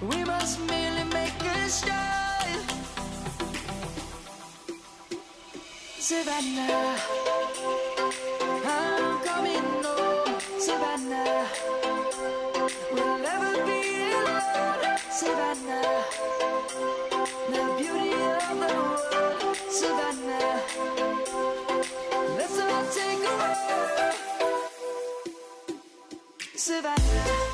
We must merely make a start. Savannah, I'm coming home. Savannah, we'll never be alone. Savannah, the beauty of the world. Savannah, let's all take a ride. Savannah.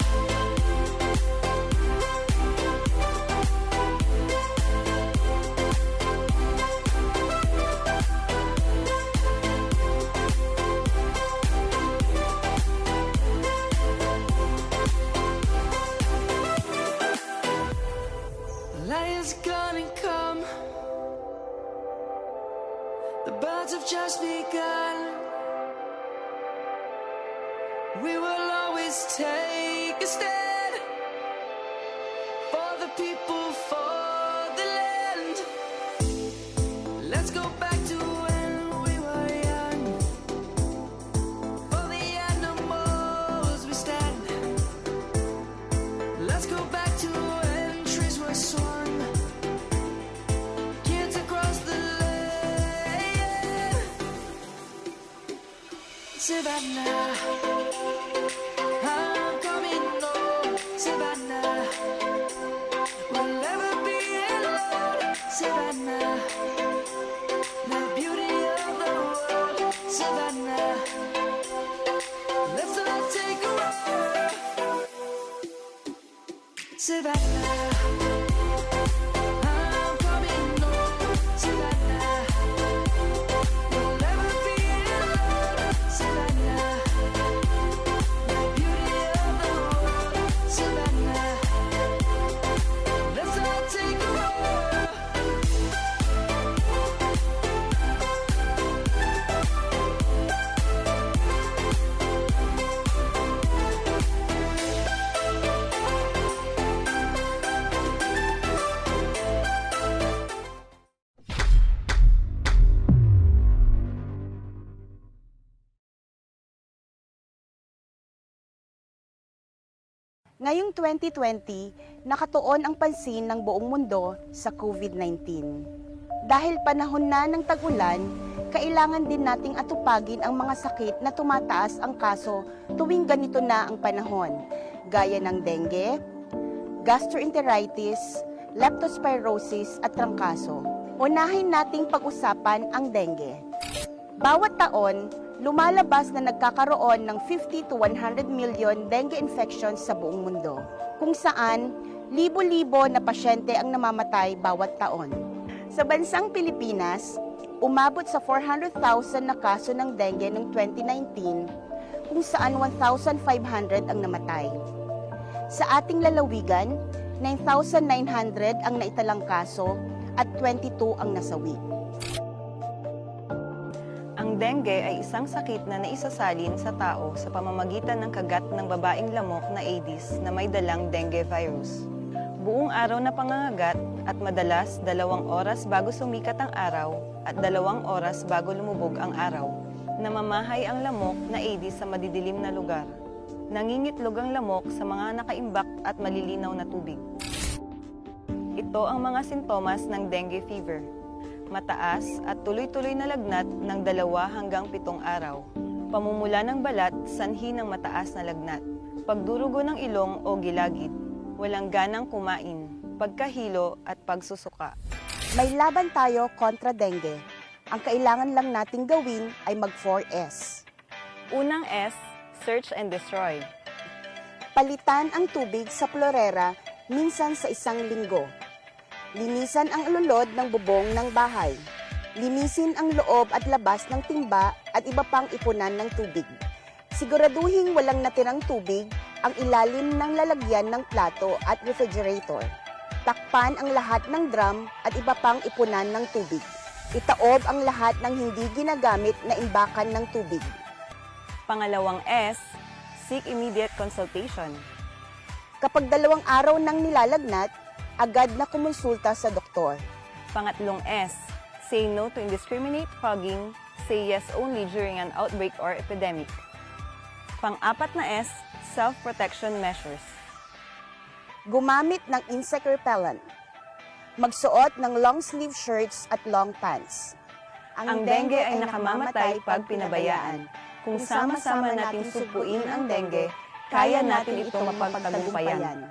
Lion's gonna come. The birds have just begun. We will always take a stand for the people, for the land. Let's go back to when we were young. For the animals we stand. Let's go back to when trees were swung. Kids across the land. Savannah, I'm coming home. Savannah, we'll never be alone. Savannah, the beauty of the world. Savannah, let's all take a ride. Savannah, I'm coming home. Savannah, we'll never be alone. Savannah, the beauty of the world. Savannah, let's all take a ride. Ngayong 2020, nakatuon ang pansin ng buong mundo sa COVID-19. Dahil panahon na ng tag-ulan, kailangan din nating atupagin ang mga sakit na tumataas ang kaso tuwing ganito na ang panahon, gaya ng dengue, gastroenteritis, leptospirosis at trangkaso. Unahin nating pag-usapan ang dengue. Bawat taon, lumalabas na nagkakaroon ng 50 to 100 million dengue infections sa buong mundo, kung saan libo-libo na pasyente ang namamatay bawat taon. Sa bansang Pilipinas, umabot sa 400,000 na kaso ng dengue noong 2019, kung saan 1,500 ang namatay. Sa ating lalawigan, 9,900 ang naitalang kaso at 22 ang nasawi. Ang dengue ay isang sakit na naisasalin sa tao sa pamamagitan ng kagat ng babaeng lamok na Aedes na may dalang dengue virus. Buong araw na pangangagat at madalas 2 oras bago sumikat ang araw at 2 oras bago lumubog ang araw. Namamahay ang lamok na Aedes sa madidilim na lugar. Nangingitlog ang lamok sa mga nakaimbak at malilinaw na tubig. Ito ang mga sintomas ng dengue fever. Mataas at tuloy-tuloy na lagnat ng 2 hanggang 7 araw. Pamumula ng balat, sanhi ng mataas na lagnat. Pagdurugo ng ilong o gilagid. Walang ganang kumain. Pagkahilo at pagsusuka. May laban tayo kontra dengue. Ang kailangan lang nating gawin ay mag-4S. Unang S, search and destroy. Palitan ang tubig sa klorera minsan sa 1 linggo. Linisan ang lulod ng bubong ng bahay. Linisin ang loob at labas ng timba at iba pang ipunan ng tubig. Siguraduhin walang natirang tubig ang ilalim ng lalagyan ng plato at refrigerator. Takpan ang lahat ng drum at iba pang ipunan ng tubig. Itaob ang lahat ng hindi ginagamit na imbakan ng tubig. Pangalawang S, seek immediate consultation. Kapag 2 araw nang nilalagnat, agad na kumonsulta sa doktor. Pangatlong S, say no to indiscriminate fogging, say yes only during an outbreak or epidemic. Pang-apat na S, self-protection measures. Gumamit ng insect repellent. Magsuot ng long sleeve shirts at long pants. Ang dengue ay nakamamatay pag pinabayaan. Kung sama-sama nating supuin ang dengue, kaya natin ito mapagtagumpayan.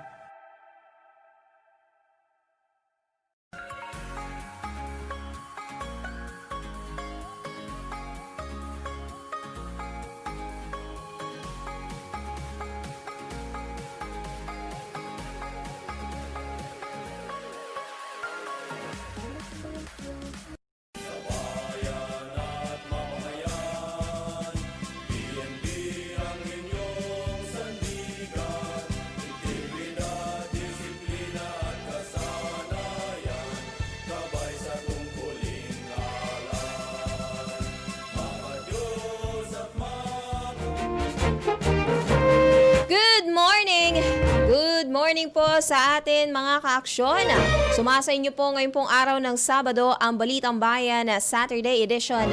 Good morning! Good morning po sa atin mga kaaksyon. Sumasa inyo po ngayon pong araw ng Sabado ang Balitang Bayan Saturday Edition.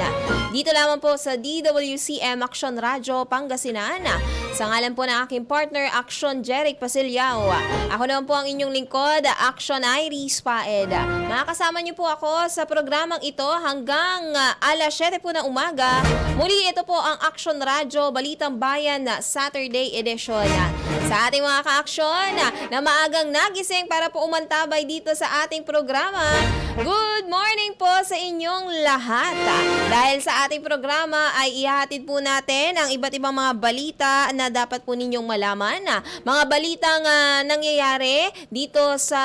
Dito lamang po sa DWCM Action Radio Pangasinan. Sa ngalan po ng aking partner, Action Jeric Pasilyao. Ako naman po ang inyong lingkod, Action Iris Paed. Makakasama niyo po ako sa programang ito hanggang alas 7 po ng umaga. Muli ito po ang Action Radio Balitang Bayan Saturday Edition. Sa ating mga ka-aksyon na maagang nagising para po umantabay dito sa ating programa, good morning po sa inyong lahat. Dahil sa ating programa ay ihahatid po natin ang iba't ibang mga balita na dapat po ninyong malaman. Mga balitang nangyayari dito sa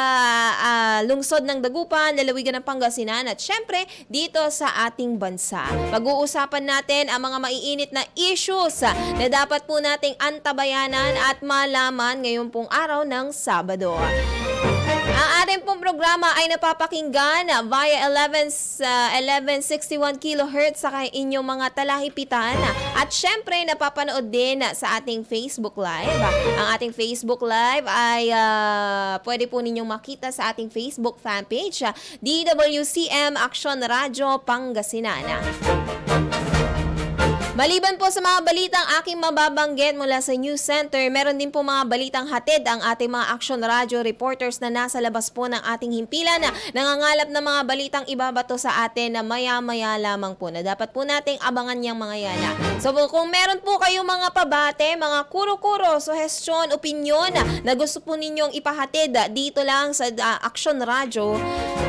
lungsod ng Dagupan, lalawigan ng Pangasinan at syempre dito sa ating bansa. Pag-uusapan natin ang mga maiinit na issues na dapat po nating antabayanan at malaman ngayon pong araw ng Sabado. Ang ating pong programa ay napapakinggan via 1161 kHz sa inyong mga talahipitan at syempre napapanood din sa ating Facebook Live. Ang ating Facebook Live ay pwede po ninyong makita sa ating Facebook fanpage, DWCM Action Radio Pangasinan. Maliban po sa mga balitang aking mababanggit mula sa News Center, meron din po mga balitang hatid ang ating mga Action Radio reporters na nasa labas po ng ating himpilan na nangangalap ng mga balitang ibabato sa atin na maya-maya lamang po na dapat po nating abangan niyang mga yan. So kung meron po kayong mga pabate, mga kuro-kuro, suhestyon, opinyon na gusto po ninyong ipahatid dito lang sa Action Radio,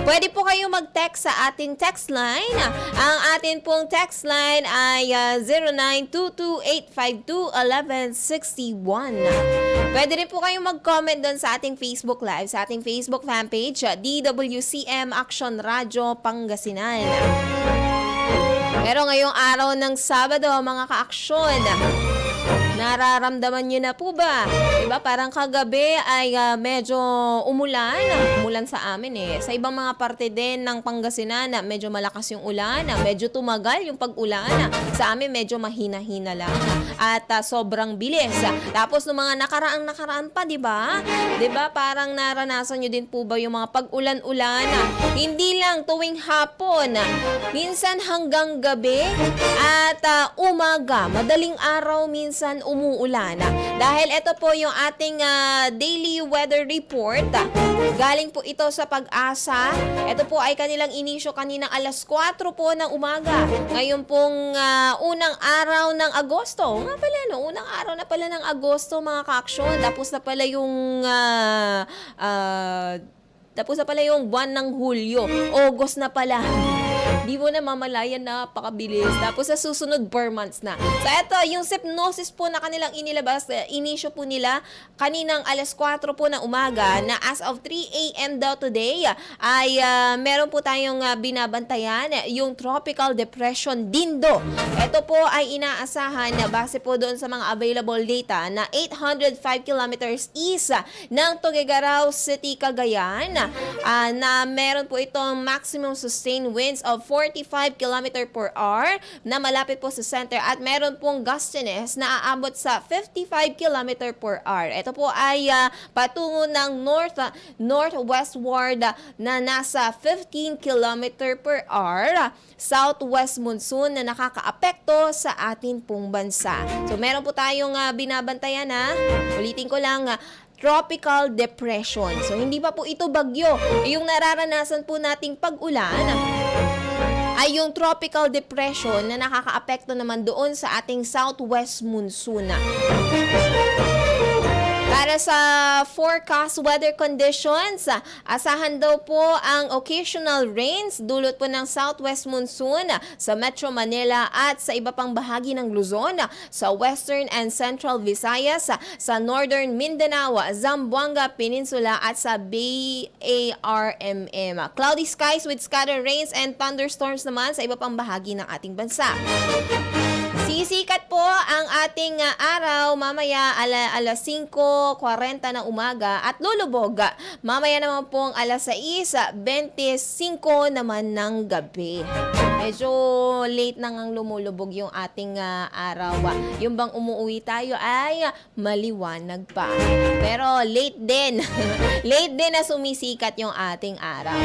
pwede po kayong mag-text sa ating text line. Ang atin pong text line ay 0922-852-1161. Pwede rin po kayong mag-comment doon sa ating Facebook Live, sa ating Facebook fanpage, DWCM Action Radio Pangasinan. Pero ngayong araw ng Sabado, mga ka-aksyon, nararamdaman nyo na po ba? Diba parang kagabi ay medyo umulan sa amin Sa ibang mga parte din ng Pangasinan, medyo malakas yung ulan, medyo tumagal yung pag-ulan. Sa amin medyo mahina-hina lang at sobrang bilis. Tapos nung mga nakaraan pa, diba? Diba parang naranasan nyo din po ba yung mga pag-ulan-ulan? Hindi lang tuwing hapon, minsan hanggang gabi at umaga, madaling araw minsan umuulan. Dahil ito po yung ating daily weather report. Galing po ito sa Pag-asa. Ito po ay kanilang inisyo kaninang alas 4 po ng umaga. Ngayon pong unang araw ng Agosto. Nga pala, no? Unang araw na pala ng Agosto, mga ka-aksyon. Tapos na pala yung buwan ng Hulyo. August na pala. Di mo na mamalayan, napakabilis. Tapos sa susunod, 4 months na. So eto, yung Sepnosis po na kanilang inilabas, inisyo po nila kaninang alas 4 po ng umaga na as of 3 a.m. daw today ay meron po tayong binabantayan yung Tropical Depression Dindo. Ito po ay inaasahan na base po doon sa mga available data na 805 kilometers east ng Tuguegarao City, Cagayan, na meron po itong maximum sustained winds of 45 km per hour na malapit po sa center at meron pong gustiness na aabot sa 55 km per hour. Ito po ay patungo ng northwestward na nasa 15 km per hour southwest monsoon na nakakaapekto sa atin pong bansa. So meron po tayong binabantayan Ulitin ko lang, tropical depression. So hindi pa po ito bagyo. Yung nararanasan po nating pag-ulan ay yung tropical depression na nakakaapekto naman doon sa ating southwest monsoon. Para sa forecast weather conditions, asahan daw po ang occasional rains dulot po ng southwest monsoon sa Metro Manila at sa iba pang bahagi ng Luzon, sa western and central Visayas, sa northern Mindanao, Zamboanga Peninsula at sa BARMM. Cloudy skies with scattered rains and thunderstorms naman sa iba pang bahagi ng ating bansa. Sisikat po ang ating araw mamaya alas 5:40 ng umaga at lulubog mamaya naman pong alas 6:25 naman ng gabi. Medyo late na ngang lumulubog yung ating araw. Yung bang umuwi tayo ay maliwanag pa. Pero late din. Late din na sumisikat yung ating araw.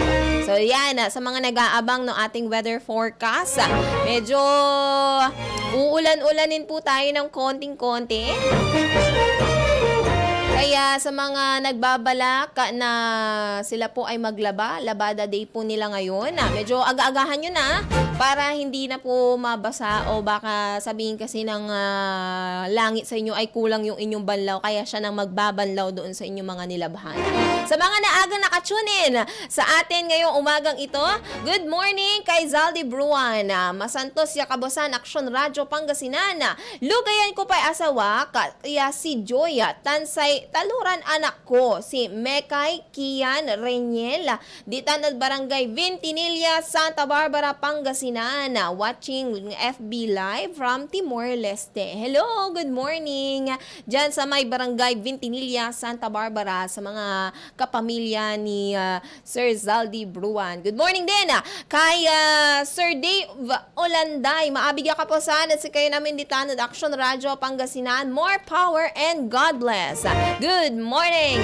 So yan, sa mga nag-aabang ng ating weather forecast, medyo uulan-ulanin po tayo ng konting-konti. Kaya sa mga nagbabalak na sila po ay maglaba, labada day po nila ngayon. Medyo aga-agahan nyo na para hindi na po mabasa o baka sabihin kasi ng langit sa inyo ay kulang yung inyong banlaw kaya siya nang magbabanlaw doon sa inyong mga nilabhan. Sa mga naagang nakatunin sa atin ngayong umagang ito, good morning kay Zaldi Bruan, Masantos Yakabosan, Aksyon Radyo Pangasinan. Lugayan ko pa'y asawa, kaya si Joya, Tansay, Taluran anak ko, si Mekay Kian Renyel, Ditanad Barangay Vintinilla, Santa Barbara, Pangasinan, watching FB Live from Timor-Leste. Hello, good morning. Diyan sa may Barangay Vintinilla, Santa Barbara, sa mga kapamilya ni Sir Zaldi Bruan. Good morning din kay Sir Dave Olanday. Maabigya ka po sana si kayo namin Ditanad Action Radio Pangasinan. More power and God bless. Good morning!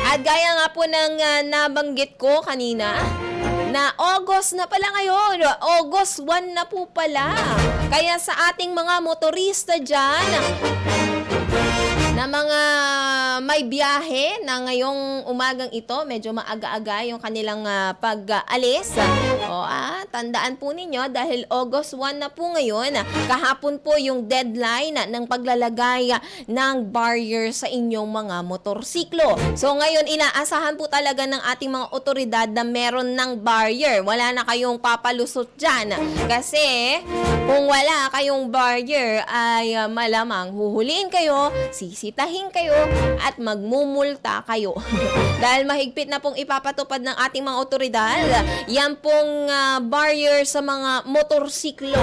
At gaya nga po ng nabanggit ko kanina, na August na pala ngayon. August 1 na po pala. Kaya sa ating mga motorista dyan, na mga may biyahe na ngayong umagang ito, medyo maaga-aga yung kanilang pag-alis. Tandaan po ninyo dahil August 1 na po ngayon, kahapon po yung deadline ng paglalagay ng barrier sa inyong mga motorsiklo. So ngayon, inaasahan po talaga ng ating mga otoridad na meron ng barrier. Wala na kayong papalusot dyan. Kasi kung wala kayong barrier ay malamang huhuliin kayo, sisitahin kayo, at magmumulta kayo. Dahil mahigpit na pong ipapatupad ng ating mga otoridad yan pong barrier sa mga motorsiklo.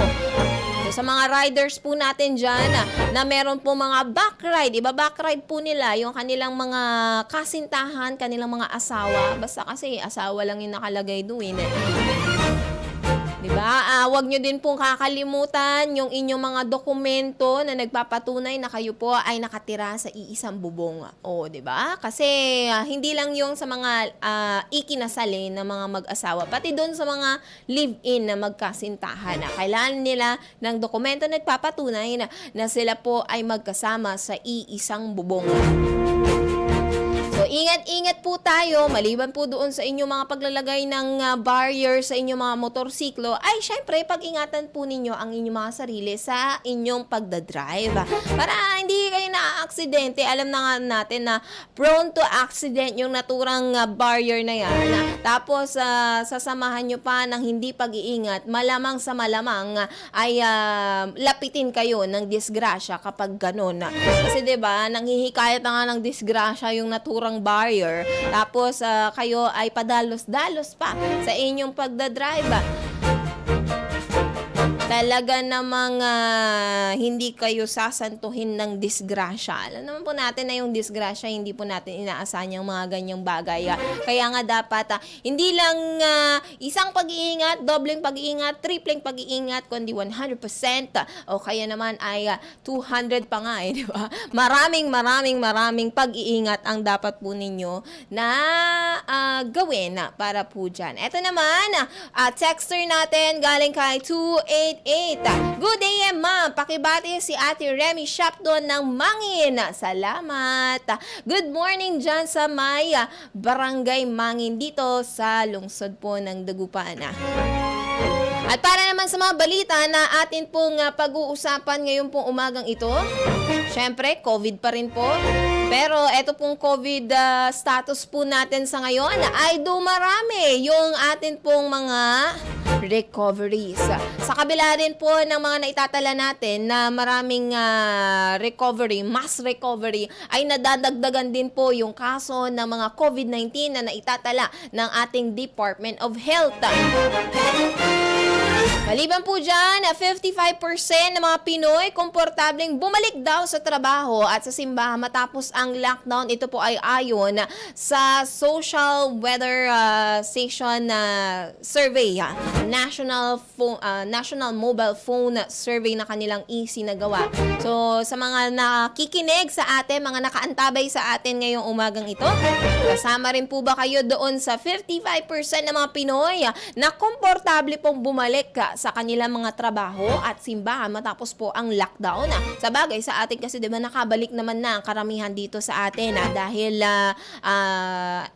So, sa mga riders po natin dyan na meron po mga backride, backride po nila yung kanilang mga kasintahan, kanilang mga asawa. Basta kasi asawa lang yung nakalagay doon. Diba? Huwag nyo din pong kakalimutan yung inyong mga dokumento na nagpapatunay na kayo po ay nakatira sa iisang bubong. Diba? Kasi hindi lang yung sa mga ikinasali na mga mag-asawa, pati doon sa mga live-in na magkasintahan. Kailangan nila ng dokumento na nagpapatunay na sila po ay magkasama sa iisang bubong. So, ingat-ingat po tayo, maliban po doon sa inyong mga paglalagay ng barrier sa inyong mga motorsiklo, ay syempre, pag-ingatan po ninyo ang inyong mga sarili sa inyong pagdadrive. Para hindi kayo na-aksidente, alam na nga natin na prone to accident yung naturang barrier na yan. Tapos, sasamahan nyo pa ng hindi pag-iingat, malamang sa malamang ay lapitin kayo ng disgrasya kapag ganun. Kasi diba, nanghihikayat na nga ng disgrasya yung naturang barrier, tapos kayo ay padalos-dalos pa sa inyong pagdadrive. Talaga namang hindi kayo sasantuhin ng disgrasya. Alam naman po natin na yung disgrasya, hindi po natin inaasahan yung mga ganyang bagay. Kaya nga dapat, hindi lang isang pag-iingat, dobleng pag-iingat, tripleng pag-iingat, kundi 100%. O kaya naman ay 200 pa nga di ba? Maraming pag-iingat ang dapat po ninyo na gawin para po dyan. Ito naman, texter natin galing kay 28 Good AM, ma'am. Pakibati si Ate Remy Shapton ng Mangin. Salamat. Good morning dyan sa may Barangay Mangin dito sa lungsod po ng Dagupan. At para naman sa mga balita na atin pong pag-uusapan ngayon pong umagang ito, syempre, COVID pa rin po. Pero eto pong COVID status po natin sa ngayon ay dumarami yung atin pong mga recoveries. Sa kabila din po ng mga naitatala natin na maraming recovery, mass recovery, ay nadadagdagan din po yung kaso ng mga COVID-19 na naitatala ng ating Department of Health. Maliban po dyan, 55% ng mga Pinoy komportableng bumalik daw sa trabaho at sa simbahan matapos ang lockdown. Ito po ay ayon sa Social Weather Station Survey, National Mobile Phone Survey na kanilang isinagawa. So, sa mga nakikinig sa atin, mga nakaantabay sa atin ngayong umagang ito, kasama rin po ba kayo doon sa 55% ng mga Pinoy na komportable pong bumalik sa kanilang mga trabaho at simbahan matapos po ang lockdown? Sa bagay sa atin kasi diba nakabalik naman na ang karamihan dito sa atin dahil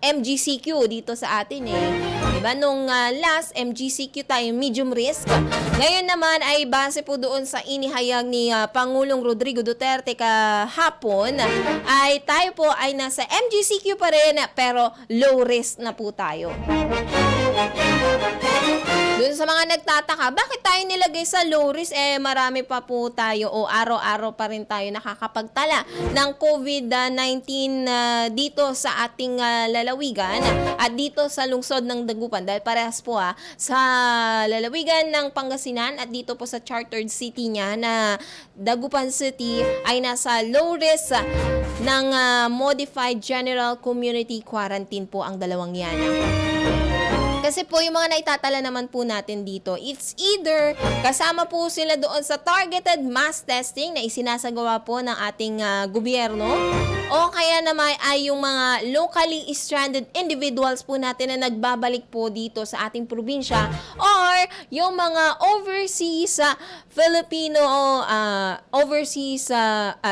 MGCQ dito sa atin diba nung last MGCQ tayo medium risk. Ngayon naman ay base po doon sa inihayag ni Pangulong Rodrigo Duterte kahapon ay tayo po ay nasa MGCQ pa rin pero low risk na po tayo. Doon sa mga nagtataka, bakit tayo nilagay sa low risk? Marami pa po tayo o araw-araw pa rin tayo nakakapagtala ng COVID-19 dito sa ating lalawigan at dito sa lungsod ng Dagupan. Dahil parehas po sa lalawigan ng Pangasinan at dito po sa chartered city niya na Dagupan City ay nasa low risk ng Modified General Community Quarantine po ang dalawang yan. Kasi po yung mga naitatala naman po natin dito, it's either kasama po sila doon sa targeted mass testing na isinasagawa po ng ating gobyerno o kaya naman ay yung mga locally stranded individuals po natin na nagbabalik po dito sa ating probinsya or yung mga overseas Filipino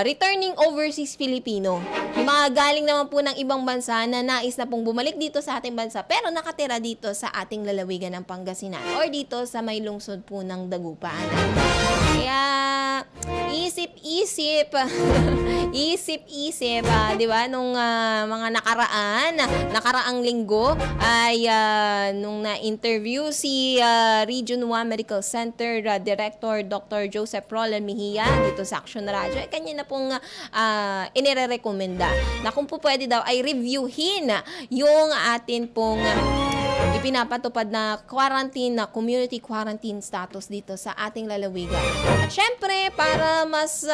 returning overseas Filipino. Yung mga galing naman po ng ibang bansa na nais na pong bumalik dito sa ating bansa pero nakatira dito sa ating lalawigan ng Pangasinan or dito sa may lungsod po ng Dagupan. Kaya isip-isip di ba nung mga nakaraang linggo ay nung na-interview si Region 1 Medical Center Director Dr. Joseph Roland Mejia dito sa Action Radio, kanya na pong inirerekomenda na kung po pwede daw ay reviewin yung atin pong ipinapatupad na quarantine, na community quarantine status dito sa ating lalawigan. At syempre, para mas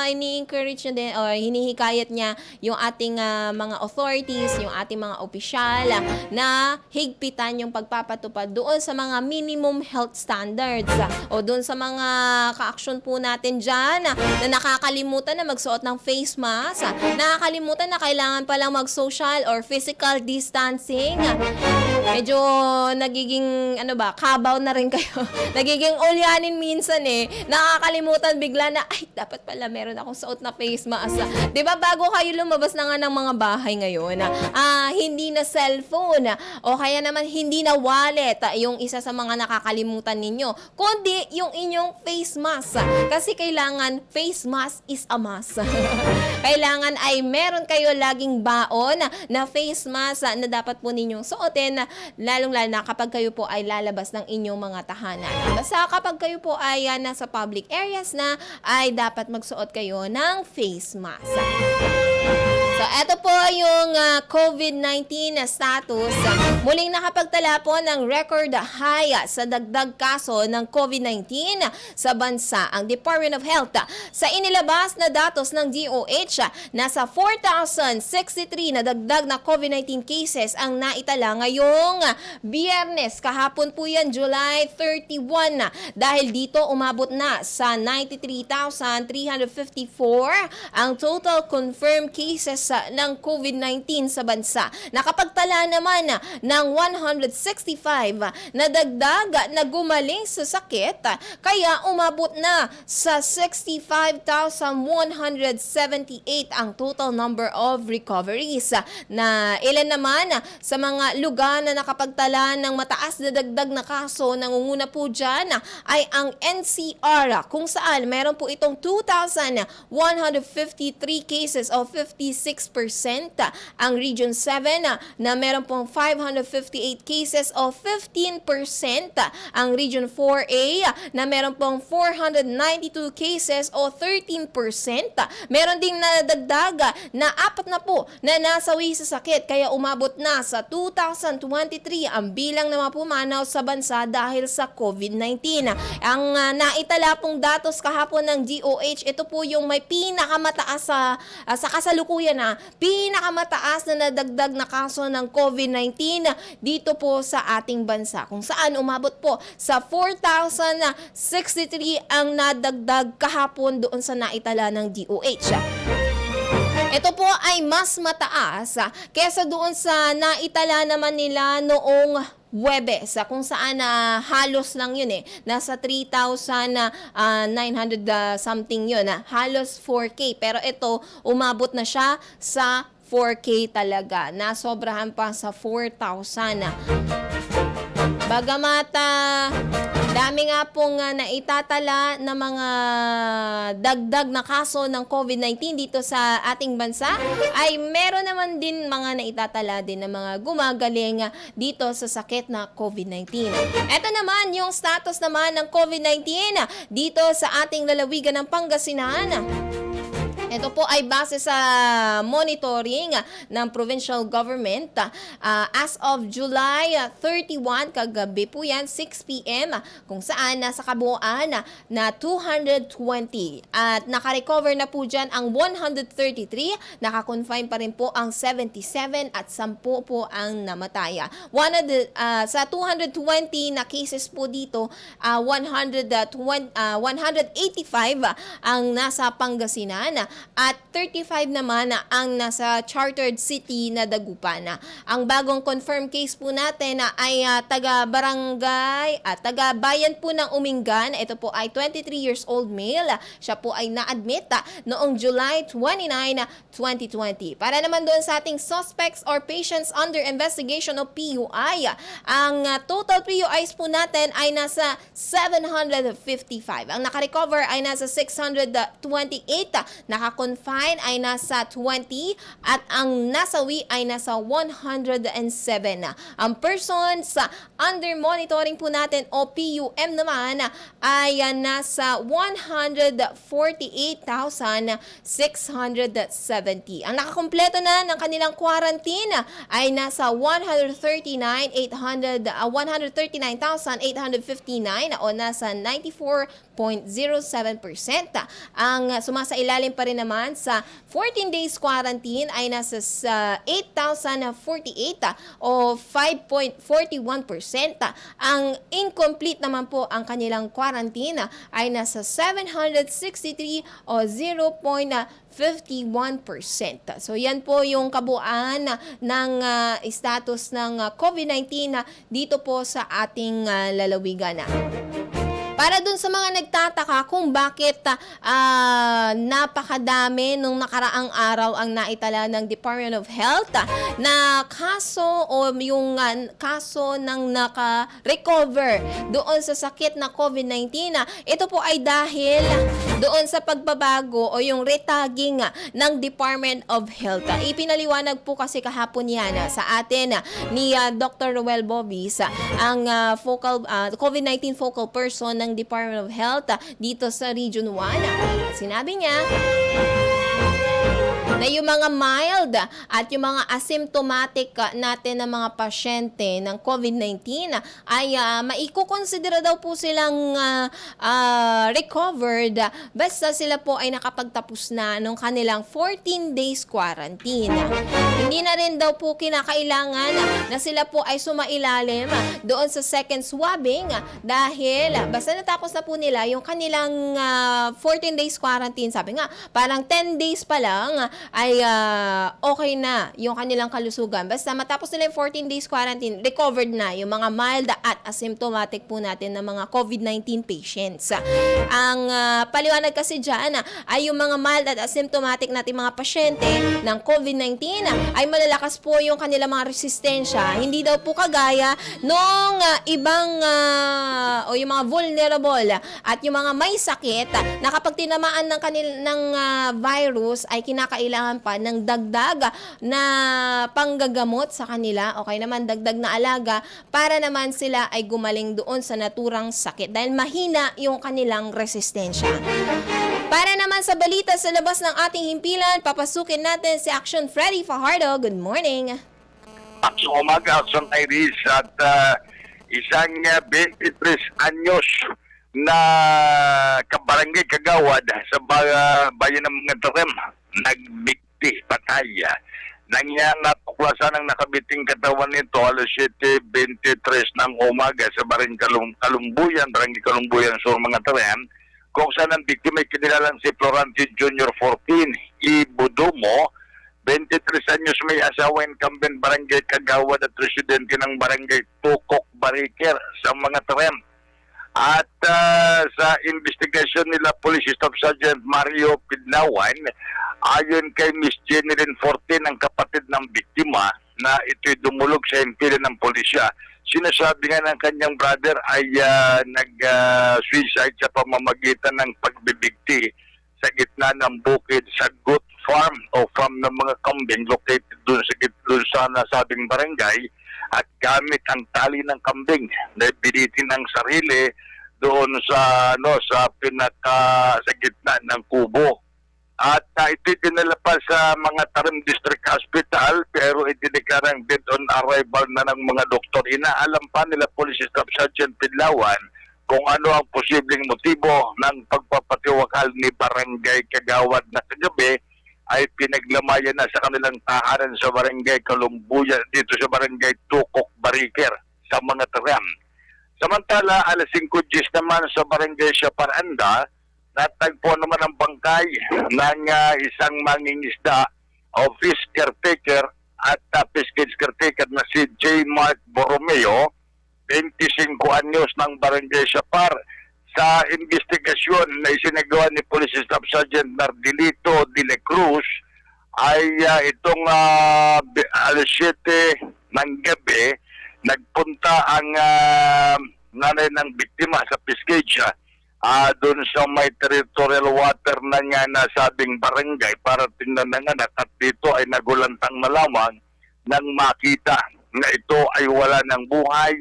ini-encourage niya din o hinihikayat niya yung ating mga authorities, yung ating mga opisyal na higpitan yung pagpapatupad doon sa mga minimum health standards o doon sa mga ka-action po natin dyan na nakakalimutan na magsuot ng face mask, nakakalimutan na kailangan palang mag-social or physical distancing. Medyo nagiging kabaw na rin kayo. Nagiging ulyanin minsan nakakalimutan bigla na dapat pala meron akong suot na face mask. 'Di ba bago kayo lumabas na nga ng mga bahay ngayon, hindi na cellphone o kaya naman hindi na wallet yung isa sa mga nakakalimutan ninyo, kundi yung inyong face mask. Kasi kailangan face mask is a must. Kailangan ay meron kayo laging baon na face mask na dapat po ninyong suotin, lalong-lalo na kapag kayo po ay lalabas ng inyong mga tahanan. Basta kapag kayo po ay nasa public areas na, ay dapat magsuot kayo ng face mask. So, eto po yung COVID-19 na status. Muling nakapagtala po ng record high sa dagdag kaso ng COVID-19 sa bansa. Ang Department of Health sa inilabas na datos ng DOH, nasa 4,063 na dagdag na COVID-19 cases ang naitala ngayong Biyernes. Kahapon po yan, July 31. Dahil dito, umabot na sa 93,354 ang total confirmed cases ng COVID-19 sa bansa. Nakapagtala naman ng 165 na dagdag na gumaling sa sakit, kaya umabot na sa 65,178 ang total number of recoveries. Na ilan naman sa mga lugar na nakapagtala ng mataas na dagdag na kaso, nangunguna po dyan ay ang NCR, kung saan meron po itong 2,153 cases o 56%. Ang Region 7 na meron pong 558 cases o 15%. Ang Region 4A na meron pong 492 cases o 13%. Meron ding nadagdag na 4 na po na nasawi sa sakit, kaya umabot na sa 2023 ang bilang na mapumanaw sa bansa dahil sa COVID-19. Ang naitala pong datos kahapon ng DOH, ito po yung may pinakamataas sa kasalukuyan pinakamataas na nadagdag na kaso ng COVID-19 dito po sa ating bansa, kung saan umabot po sa 4,063 ang nadagdag kahapon doon sa naitala ng DOH. Ito po ay mas mataas kesa doon sa naitala naman nila noong Huwebes, kung saan halos lang yun nasa 3,900 something yun, halos 4K. Pero ito, umabot na siya sa 4K talaga, nasobrahan pa sa 4,000. Bagamat dami nga pong naitatala na mga dagdag na kaso ng COVID-19 dito sa ating bansa, ay meron naman din mga naitatala din na mga gumagaling dito sa sakit na COVID-19. Ito naman yung status naman ng COVID-19 dito sa ating lalawigan ng Pangasinan. Ito po ay base sa monitoring ng provincial government. As of July 31, kagabi po yan, 6 p.m., kung saan nasa kabuuan na 220. At nakarecover na po dyan ang 133, nakakonfine pa rin po ang 77 at 10 po ang namataya. Sa 220 na cases po dito, 185 ang nasa Pangasinan at 35 naman ang nasa chartered city na Dagupan. Ang bagong confirmed case po natin ay taga-barangay at taga-bayan po ng Umingan. Ito po ay 23 years old male. Siya po ay na-admit noong July 29, 2020. Para naman doon sa ating suspects or patients under investigation o PUI, ang total PUIs po natin ay nasa 755. Ang nakarecover ay nasa 628. Naka-confine ay nasa 20 at ang nasawi ay nasa 107. Ang persons under monitoring po natin o PUM naman ay nasa 148,670. Ang nakakompleto na ng kanilang quarantine ay nasa 139,859 o nasa 94.07%. Ang sumasailalim pa rin naman sa 14 days quarantine ay nasa 8,048 o 5.41%. Ang incomplete naman po ang kanilang quarantine ay nasa 763 o 0.51%. So yan po yung kabuuan ng status ng COVID-19 dito po sa ating lalawigan. Para dun sa mga nagtataka kung bakit napakadami nung nakaraang araw ang naitala ng Department of Health na kaso o yung kaso ng naka-recover doon sa sakit na COVID-19. Ito po ay dahil doon sa pagbabago o yung retagging ng Department of Health. Ipinaliwanag po kasi kahapon yan sa atin ni Dr. Roel Bobis, ang COVID-19 focal person ng Department of Health dito sa Region 1. Sinabi niya na yung mga mild at yung mga asymptomatic natin na mga pasyente ng COVID-19 ay maikukonsidera daw po silang recovered basta sila po ay nakapagtapos na ng kanilang 14 days quarantine. Hindi na rin daw po kinakailangan na sila po ay sumailalim doon sa second swabbing dahil basta natapos na po nila yung kanilang 14 days quarantine. Sabi nga, parang 10 days pa lang ay okay na yung kanilang kalusugan. Basta matapos nila yung 14 days quarantine, recovered na yung mga mild at asymptomatic po natin na mga COVID-19 patients. Ang paliwanag kasi dyan ay yung mga mild at asymptomatic natin mga pasyente ng COVID-19 ay malalakas po yung kanilang mga resistensya. Hindi daw po kagaya nung ibang o yung mga vulnerable at yung mga may sakit na kapag tinamaan ng virus ay kinakailangan pa ng dagdag na panggagamot sa kanila o kaya naman dagdag na alaga para naman sila ay gumaling doon sa naturang sakit dahil mahina yung kanilang resistensya. Para naman sa balita sa labas ng ating himpilan, papasukin natin si Action Freddy Fajardo. Good morning. Aksong umaga, Aksong Iris, at isang 23 anyos na kabarangay kagawad sa bayan ng mga Tarem, nagbikti patay. Nangyang natuklasan ng nakabiting katawan nito alas 7:23 ng umaga sa Barangay Kalumbuyan, Barangay Kalumbuyan, Sur mga Tarem, kung saan ang biktima ay kinilalang si Florante Jr. 14, Ibudumo, 23 anyos, may asawa, incumbent barangay kagawad at residente ng barangay Tukok Bariker sa mga Tarem. At sa investigasyon nila Police Staff Sergeant Mario Pidlawan, ayon kay Miss Jeneline Forte, ang kapatid ng biktima, na ito'y dumulog sa himpilan ng pulisya. Sinasabi nga ng kanyang brother ay nag-suicide sa pamamagitan ng pagbibigti sa gitna ng bukid sa Goat Farm o farm ng mga kambing located doon sa nasabing barangay, at gamit ang tali ng kambing na binitin ng sarili doon sa sa gitna ng kubo. At ito dinala pa sa mga Tarem District Hospital pero idineklarang dead on arrival na ng mga doktor. Inaalam pa nila Police Staff Sergeant Pidlawan kung ano ang posibleng motibo ng pagpapatiwakal ni Barangay Kagawad na kagabi ay pinaglamayan na sa kanilang tahanan sa Barangay Kalumbuyan, dito sa Barangay Tukok Bariker sa mga Tarem. Samantala, alas 5:10 naman sa Barangay Siaparanda, natagpo naman ang bangkay ng isang mangingisda o fish caretaker at fish cage caretaker na si J. Mark Borromeo, 25 anyos, ng Barangay Siapar. Sa investigasyon na isinagawa ni Police Staff Sergeant Nardilito de la Cruz ay itong alas 7 ng gabi, nagpunta ang nanay ng biktima sa Piscage doon sa may territorial water na nga nasabing barangay para tingnan ng anak, at dito ay nagulantang malaman nang makita na ito ay wala ng buhay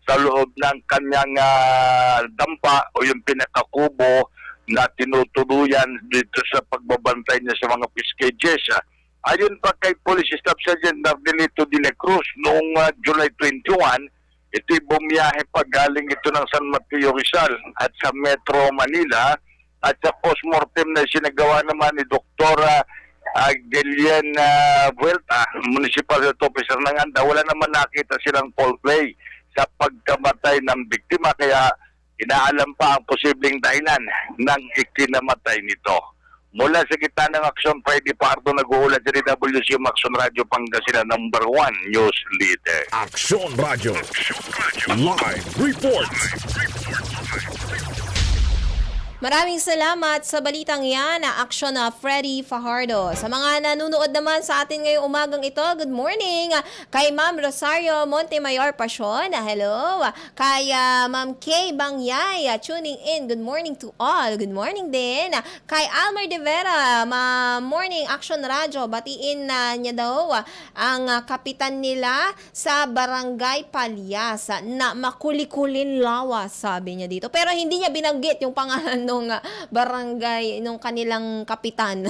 sa loob ng kanyang dampa o yung pinakakubo na tinutuluyan dito sa pagbabantay niya sa mga fish cages. Ayon pa kay Police Staff Sergeant Nardilito de la Cruz, noong July 21, ito'y bumiyahe pa galing ito ng San Mateo Rizal at sa Metro Manila, at sa postmortem na sinagawa naman ni Dr. Gillian Vuelta, Municipal Health Officer ng Anda, wala naman nakita silang foul play sa pagkamatay ng biktima, kaya inaalam pa ang posibleng dahilan ng ikinamatay nito. Mula sa gitna ng Aksyon, Freddy Pardo, nag-uulat sa DWC Aksyon Radio Pangasinan, #1 News Leader. Aksyon Radio. Live report. Maraming salamat sa balitang yan na Action na Freddy Fajardo. Sa mga nanonood naman sa atin ngayong umagang ito, good morning. Kay Ma'am Rosario Montemayor Pasyon, hello. Kay Ma'am Kay Bangyay, tuning in, good morning to all. Good morning din. Kay Almer De Vera, morning Action Radio, batiin niya daw ang kapitan nila sa Barangay Palyas na Makulikulin Lawas, sabi niya dito. Pero hindi niya binanggit yung pangalan nung barangay, nung kanilang kapitan.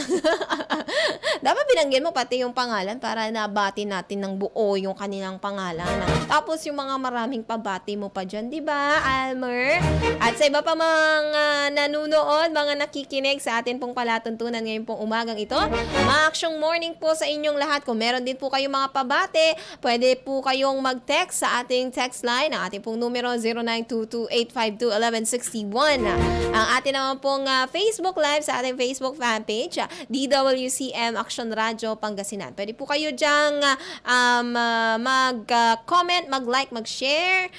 Dapat binanggit mo pati yung pangalan para nabati natin ng buo yung kanilang pangalan. Tapos yung mga maraming pabati mo pa dyan, di ba, Almer? At sa iba pa mga nanunood, mga nakikinig sa atin pong palatuntunan ngayon pong umagang ito, ma-Aksyong morning po sa inyong lahat. Kung meron din po kayong mga pabati, pwede po kayong mag-text sa ating text line. Ang ating pong numero 0922-852-1161. Ang ating atin naman pong Facebook Live, sa ating Facebook fanpage, DWCM Action Radio Pangasinan. Pwede po kayo dyang mag-comment, mag-like, mag-share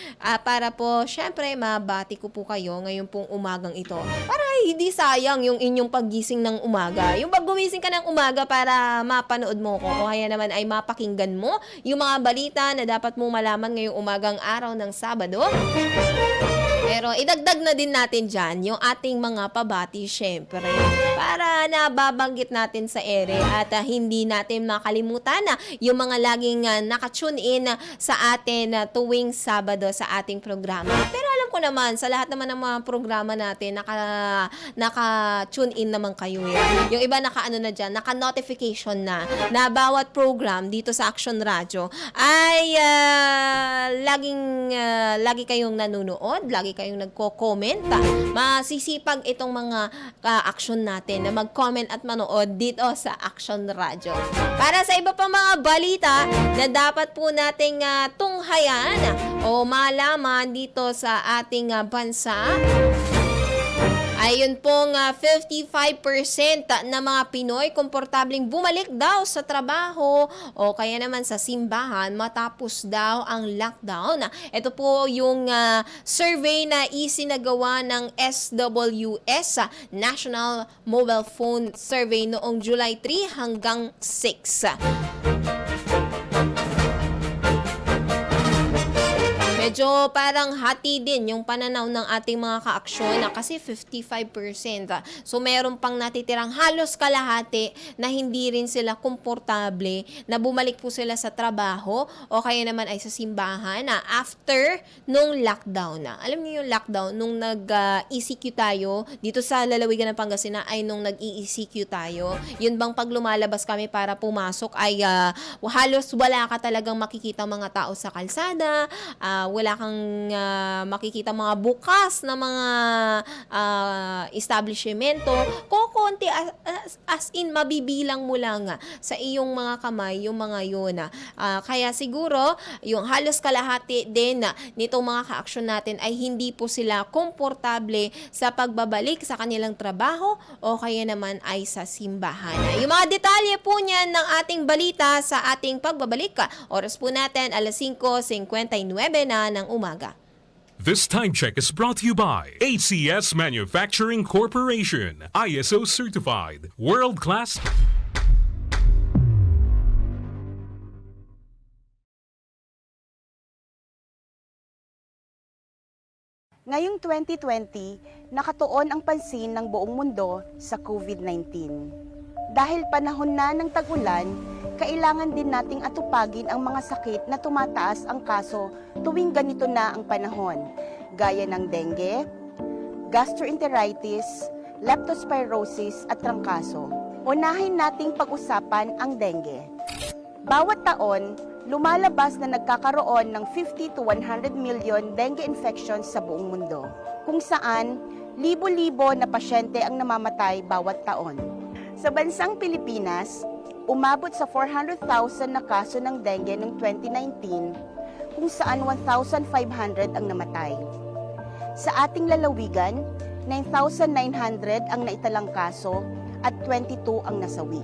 para po, syempre, mabati ko po kayo ngayon pong umagang ito. Para hindi sayang yung inyong paggising ng umaga. Yung pag gumising ka ng umaga para mapanood mo ko o kaya naman ay mapakinggan mo yung mga balita na dapat mong malaman ngayong umagang araw ng Sabado. Pero idagdag na din natin dyan yung ating mga pabati, syempre, para nababanggit natin sa ere at hindi natin makalimutan yung mga laging nakatune in sa atin tuwing Sabado sa ating programa. Pero alam ko naman, sa lahat naman ng mga programa natin, naka-tune in naman kayo. Yung iba naka-ano na dyan, naka-notification na bawat program dito sa Action Radio ay lagi kayong nanonood, lagi kayong nagko-comment. Masisipag itong mga action natin na mag-comment at manood dito sa Action Radio. Para sa iba pang mga balita na dapat po nating tunghayan o malaman dito sa ating bansa, ayun pong 55% na mga Pinoy komportabling bumalik daw sa trabaho o kaya naman sa simbahan matapos daw ang lockdown. Ito po yung survey na isinagawa ng SWS, National Mobile Phone Survey, noong July 3 hanggang 6. Medyo parang hati din yung pananaw ng ating mga kaaksyon kasi 55%. So meron pang natitirang halos kalahati na hindi rin sila komportable na bumalik po sila sa trabaho o kaya naman ay sa simbahan after nung lockdown. Alam niyo yung lockdown nung nag-ECQ tayo dito sa lalawigan ng Pangasinan ay nung nag-ECQ tayo. Yun bang pag lumalabas kami para pumasok ay halos wala ka talagang makikita mga tao sa kalsada, wala kang makikita mga bukas na mga establishmento. Kukunti as in mabibilang mo lang sa iyong mga kamay yung mga yun. Kaya siguro yung halos kalahati din nitong mga ka-action natin ay hindi po sila komportable sa pagbabalik sa kanilang trabaho o kaya naman ay sa simbahan. Yung mga detalye po niyan ng ating balita sa ating pagbabalik. Oras po natin 5:59 na ng umaga. This time check is brought to you by ACS Manufacturing Corporation, ISO certified, world class. Ngayong 2020, nakatuon ang pansin ng buong mundo sa COVID-19. Dahil panahon na ng tag-ulan, kailangan din nating atupagin ang mga sakit na tumataas ang kaso tuwing ganito na ang panahon, gaya ng dengue, gastroenteritis, leptospirosis at trangkaso. Unahin nating pag-usapan ang dengue. Bawat taon, lumalabas na nagkakaroon ng 50 to 100 million dengue infections sa buong mundo, kung saan libo-libo na pasyente ang namamatay bawat taon. Sa bansang Pilipinas, umabot sa 400,000 na kaso ng dengue noong 2019, kung saan 1,500 ang namatay. Sa ating lalawigan, 9,900 ang naitalang kaso at 22 ang nasawi.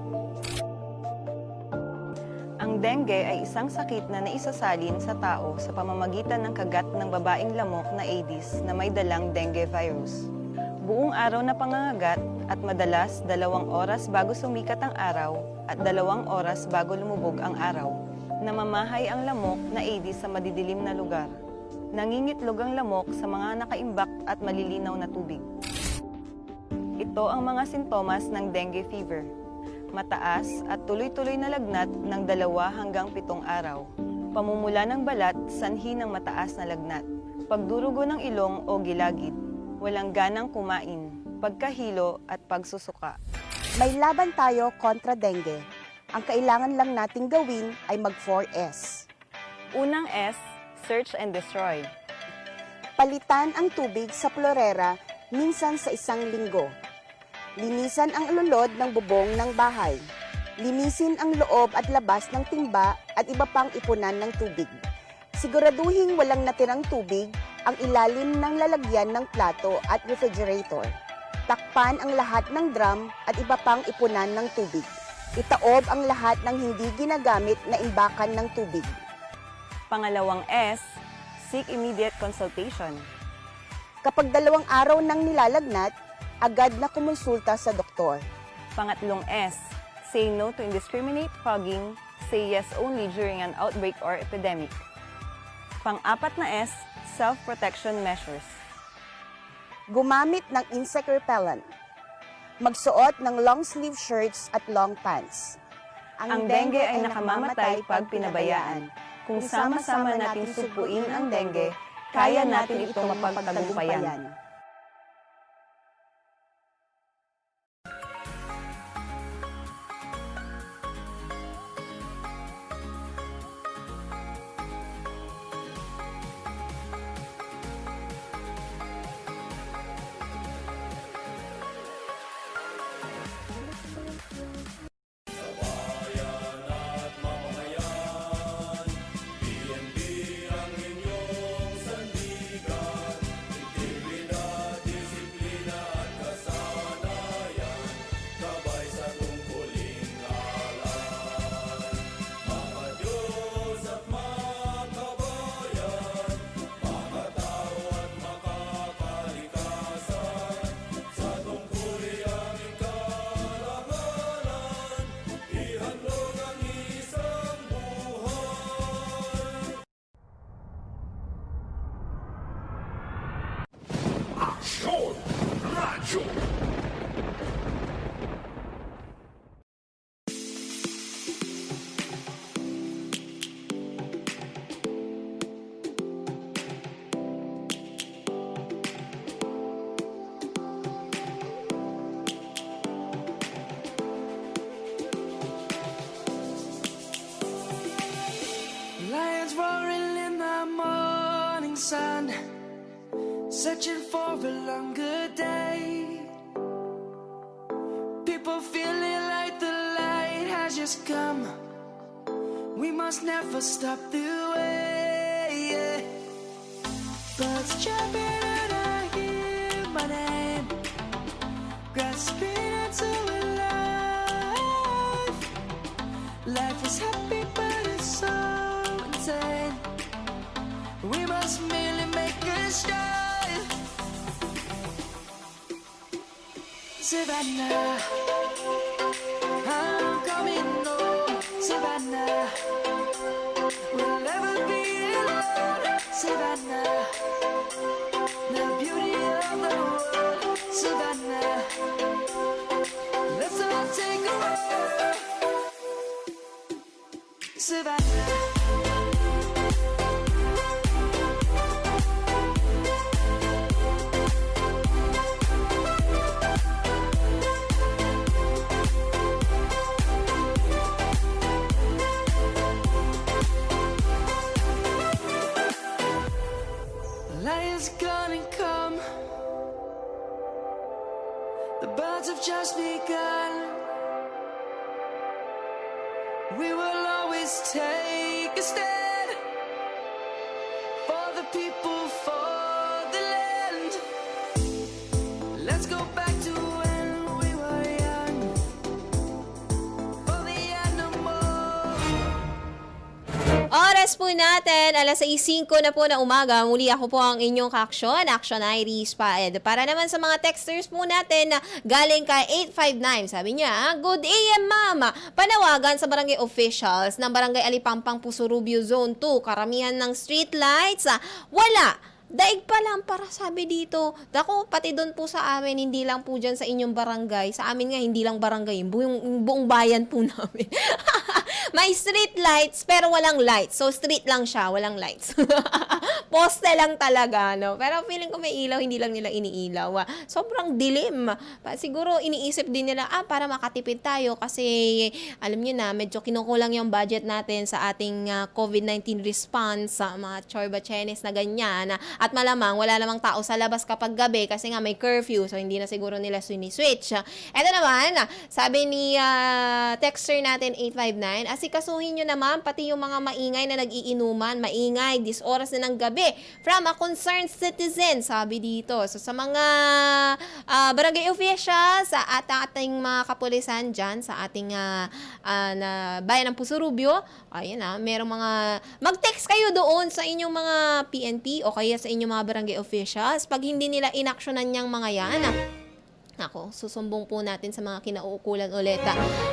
Ang dengue ay isang sakit na naisasalin sa tao sa pamamagitan ng kagat ng babaeng lamok na Aedes na may dalang dengue virus. Buong araw na pangangagat at madalas 2 oras bago sumikat ang araw at 2 oras bago lumubog ang araw. Namamahay ang lamok na Aedes sa madidilim na lugar. Nangingitlog ang lamok sa mga nakaimbak at malilinaw na tubig. Ito ang mga sintomas ng dengue fever. Mataas at tuloy-tuloy na lagnat ng 2 hanggang 7 araw. Pamumula ng balat, sanhi ng mataas na lagnat. Pagdurugo ng ilong o gilagid. Walang ganang kumain, pagkahilo at pagsusuka. May laban tayo kontra dengue. Ang kailangan lang nating gawin ay mag-4S. Unang S, search and destroy. Palitan ang tubig sa florera minsan sa 1 linggo. Linisan ang lulod ng bubong ng bahay. Linisin ang loob at labas ng timba at iba pang ipunan ng tubig. Siguraduhin walang natirang tubig ang ilalim ng lalagyan ng plato at refrigerator. Takpan ang lahat ng drum at iba pang ipunan ng tubig. Itaob ang lahat ng hindi ginagamit na imbakan ng tubig. Pangalawang S, seek immediate consultation. Kapag 2 araw nang nilalagnat, agad na kumonsulta sa doktor. Pangatlong S, say no to indiscriminate fogging, say yes only during an outbreak or epidemic. Pang-apat na S, self-protection measures. Gumamit ng insect repellent. Magsuot ng long sleeve shirts at long pants. Ang dengue ay nakamamatay pag pinabayaan. Kung sama-sama nating supuin ang dengue, kaya natin itong mapagtagumpayan. Aksyon! Radyo! Lions roaring in the morning sun, searching for a longer day. People feeling like the light has just come. We must never stop the way. Birds jumping and I hear my name, grasping into a life. Life is happy but it's so insane. We must merely make a start. Savannah, I'm coming home. Savannah, we'll never be alone. Savannah, the beauty of the world. Savannah, let's all take a walk. Savannah. Lion's gonna come. The birds have just begun. We will always take a stand for the people, for the land. Let's go back to when we were young. For the animals. Oras po natin, 6:05 na po na umaga. Muli ako po ang inyong kaaksyon, Action Iris Paed. Para naman sa mga texters po natin na galing kay 859, sabi niya, Good AM ma'am, panawagan sa barangay officials ng barangay Alipampang, Puso Rubio Zone 2, karamihan ng street lights, wala. Daig pa lang para sabi dito. Dako, pati doon po sa amin, hindi lang po dyan sa inyong barangay. Sa amin nga, hindi lang barangay, buong bayan po namin. May street lights, pero walang lights. So, street lang siya, walang lights. Poste lang talaga, no? Pero feeling ko may ilaw, hindi lang nila iniilaw. Sobrang dilim. Siguro, iniisip din nila, para makatipid tayo kasi, alam nyo na, medyo kinukulang yung budget natin sa ating COVID-19 response sa mga Chorba Chenes na ganyan. At malamang wala namang tao sa labas kapag gabi kasi nga may curfew, so hindi na siguro nila switch. Ito naman, sabi ni texter natin 859, asikasuhin nyo naman pati yung mga maingay na nag-iinuman, maingay, this oras na ng gabi, from a concerned citizen, sabi dito. So sa mga barangay officials, sa ating mga kapulisan dyan, sa ating na bayan ng Pusurubio, ayun merong mga, mag-text kayo doon sa inyong mga PNP o kaya sa inyong mga barangay officials pag hindi nila inaksyonan niyang mga yan. Ako, susumbong po natin sa mga kinauukulan ulit.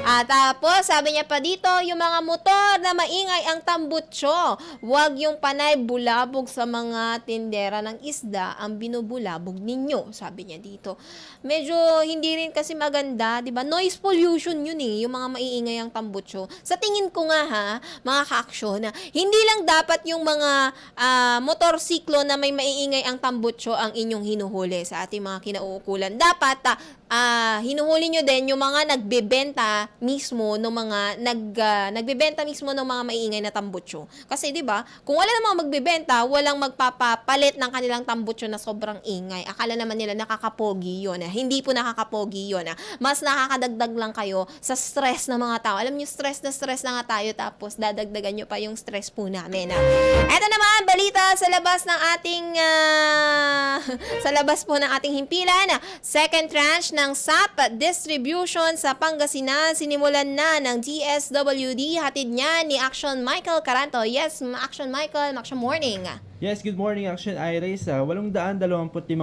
At tapos, sabi niya pa dito, yung mga motor na maingay ang tambutso. Huwag yung panay bulabog sa mga tindera ng isda ang binubulabog ninyo, sabi niya dito. Medyo hindi rin kasi maganda, di ba? Noise pollution yun yung mga maiingay ang tambutso. Sa tingin ko nga mga ka-aksyon, hindi lang dapat yung mga motorsiklo na may maiingay ang tambutso ang inyong hinuhuli sa ating mga kinauukulan. Dapat hinuhuli nyo din yung mga nagbebenta mismo ng mga nagbebenta mismo ng mga maiingay na tambutso. Kasi 'di ba, kung wala namang magbebenta, walang magpapapalit ng kanilang tambutso na sobrang ingay. Akala naman nila nakakapogi 'yon. Hindi po nakakapogi 'yon. Mas nakakadagdag lang kayo sa stress ng mga tao. Alam niyo, stress na nga tayo, tapos dadagdagan nyo pa yung stress po namin. Ito naman, balita sa labas ng ating sa labas po ng ating himpilan. Second tranche ng SAP distribution sa Pangasinan sinimulan na ng DSWD. Hatid niya ni Action Michael Caranto. Yes, Action Michael, Action Morning. Yes, good morning Action Iris. 825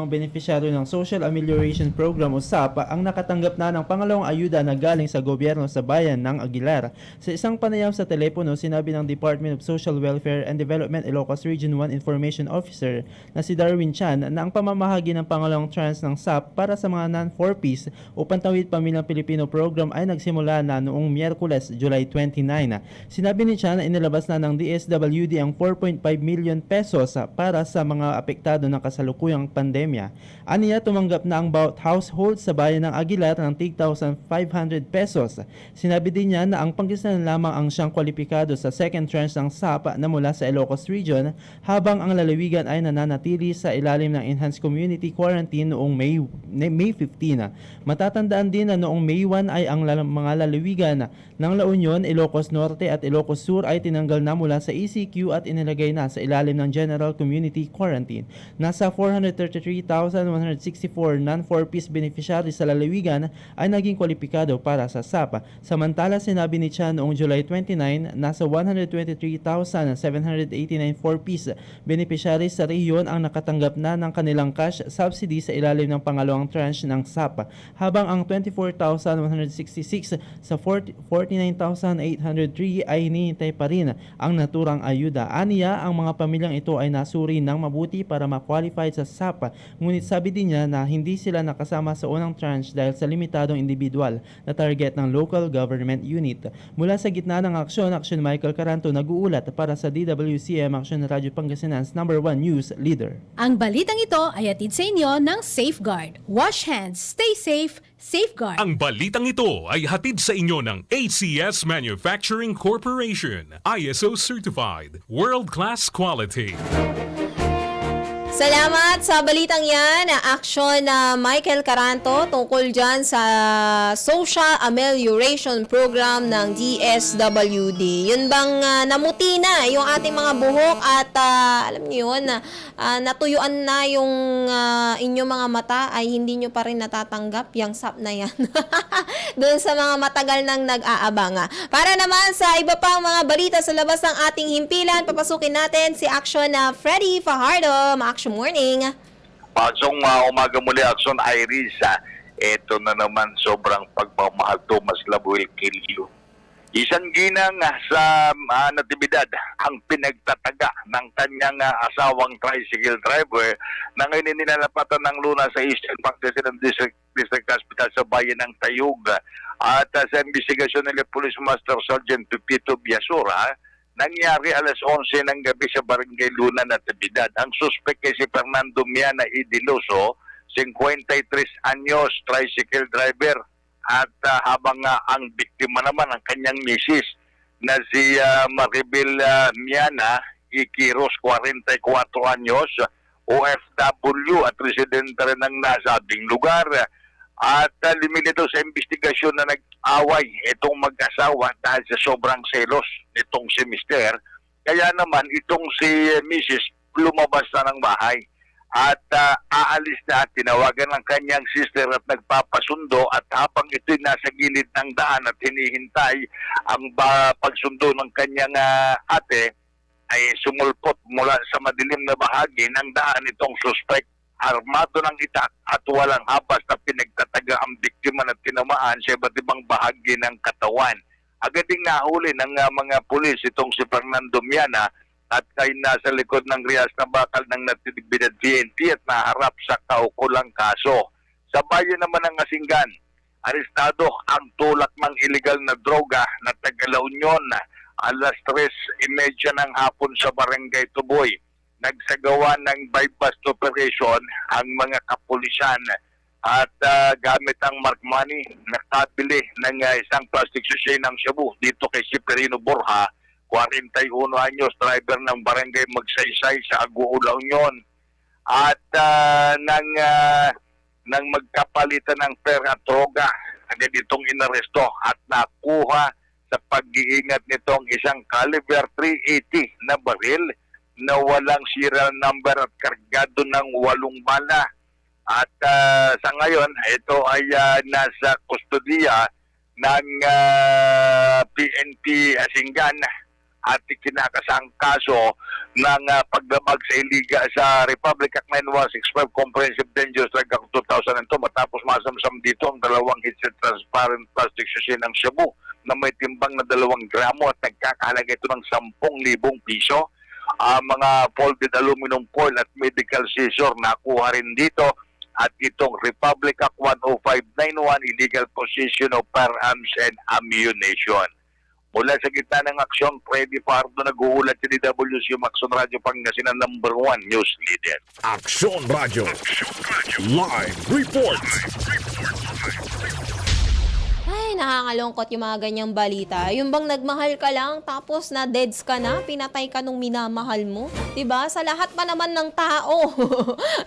beneficiaryo ng Social Amelioration Program o SAP ang nakatanggap na ng pangalawang ayuda na galing sa gobyerno sa bayan ng Aguilar. Sa isang panayam sa telepono, sinabi ng Department of Social Welfare and Development Ilocos Region 1 Information Officer na si Darwin Chan na ang pamamahagi ng pangalawang tranche ng SAP para sa mga non-4Ps o Pantawid Pamilyang Pilipino program ay nagsimula na noong Miyerkules, July 29. Sinabi ni Chan na inilabas na ng DSWD ang 4.5 million pesos para sa mga apektado ng kasalukuyang pandemya. Aniya, tumanggap na ang bawat household sa bayan ng Aguilar ng 3,500 pesos. Sinabi din niya na ang Pangasinan lamang ang siyang kwalipikado sa second tranche ng SAP na mula sa Ilocos Region, habang ang lalawigan ay nananatili sa ilalim ng Enhanced Community Quarantine noong May 15. Matatandaan din na noong May 1 ay ang mga lalawigan ng La Union, Ilocos Norte at Ilocos Sur ay tinanggal na mula sa ECQ at inilagay na sa ilalim ng General Community Quarantine. Nasa 433,164 non-4Ps beneficiaries sa lalawigan ay naging kwalipikado para sa SAP. Samantala, sinabi ni Chan noong July 29, nasa 123,789 4Ps beneficiaries sa rehiyon ang nakatanggap na ng kanilang cash subsidy sa ilalim ng pangalawang tranche ng SAP, habang ang 24,166 sa 49,803 ay hinihintay pa rin ang naturang ayuda. Aniya, ang mga pamilyang ito ay nasuri ng mabuti para ma-qualify sa SAP, ngunit sabi din niya na hindi sila nakasama sa unang tranche dahil sa limitadong individual na target ng local government unit. Mula sa gitna ng aksyon, Action Michael Caranto nag-uulat para sa DWCM Action Radio Pangasinan's #1 News Leader. Ang balitang ito ay hatid sa inyo ng Safeguard. Wash hands, stay safe, Safeguard. Ang balitang ito ay hatid sa inyo ng ACS Manufacturing Corporation, ISO certified, world-class quality. Salamat sa balitang yan, Action na Michael Caranto, tungkol dyan sa Social Amelioration Program ng DSWD. Yun bang namuti na yung ating mga buhok at alam niyo yun, natuyuan na yung inyong mga mata, ay hindi nyo pa rin natatanggap yung SAP na yan. Doon sa mga matagal nang nag-aabang. Para naman sa iba pang mga balita sa labas ng ating himpilan, papasukin natin si Action na Freddy Fajardo. Action Morning. Pasong umaga muli, Action Iris. Ito na naman, sobrang pagmamahal Thomas Labuel Kilio. Isang ginang sa natibidad ang pinagtataga ng kanyang asawang tricycle driver na ngayon nilalapatan ng luna sa Eastern Pangasinan District Hospital sa bayan ng Tayug. At sa investigasyon nila Police Master Sergeant Pepito Biasura, nangyari alas 11 ng gabi sa Barangay Luna, Natividad. Ang suspect ay si Fernando Miana Idiloso, 53 anyos, tricycle driver. At habang ang biktima naman, ang kanyang misis na si Maribel Miana Iquiros, 44 anyos, OFW at residente rin ng nasabing lugar. At liminito sa investigasyon na nag-away itong mag-asawa dahil sa sobrang selos nitong si Mister. Kaya naman itong si Mrs. lumabas na ng bahay at aalis na at tinawagan ng kanyang sister at nagpapasundo, at habang ito'y nasa gilid ng daan at hinihintay ang pagsundo ng kanyang ate, ay sumulpot mula sa madilim na bahagi ng daan itong suspect. Armado ng itak at walang habas na pinagtataga ang biktima na tinamaan sa iba't ibang bahagi ng katawan. Agad ding nahuli ng mga pulis itong si Fernando Miana at ay nasa likod ng rihas na bakal ng Natividad PNP at naharap sa kaukulang kaso. Sa bayan naman ng Asinggan, arestado ang tulak ng illegal na droga na taga La Union alas 3:30 ng hapon sa Barangay Tuboy. Nagsagawa ng bypass operation ang mga kapulisan at gamit ang mark money, nakabili ng isang plastic sachet ng shabu dito kay Cipriano Borja, 41 anyos, driver ng barangay Magsaysay sa Aguo, La Union. At nang magkapalitan ng pera at droga, agad itong inaresto at nakuha sa pag-iingat nitong isang caliber .380 na baril na walang serial number at kargado ng 8 bala. At sa ngayon, ito ay nasa kustodiya ng PNP Asinggan at ikinakasang kaso ng paglabag sa iliga sa Republic Act 9165 Comprehensive Dangerous Drug Act 2002 matapos masamsam dito ang 2 heated transparent plastic sachet ng shabu na may timbang na 2 gramo at nagkakahalaga ito ng 10,000 piso. Mga folded aluminum foil at medical scissor nakuha rin dito, at itong Republic Act 10591 illegal possession of firearms and ammunition. Mula sa gitna ng aksyon, Freddy Pardo nag-uulat sa DWC Maxon Radio Pangasinan #1 news leader. Action Radio. Live report. Ay, nakakalungkot yung mga ganyang balita. Yung bang nagmahal ka lang, tapos na-deads ka na, pinatay ka nung minamahal mo. 'Di ba? Sa lahat pa naman ng tao,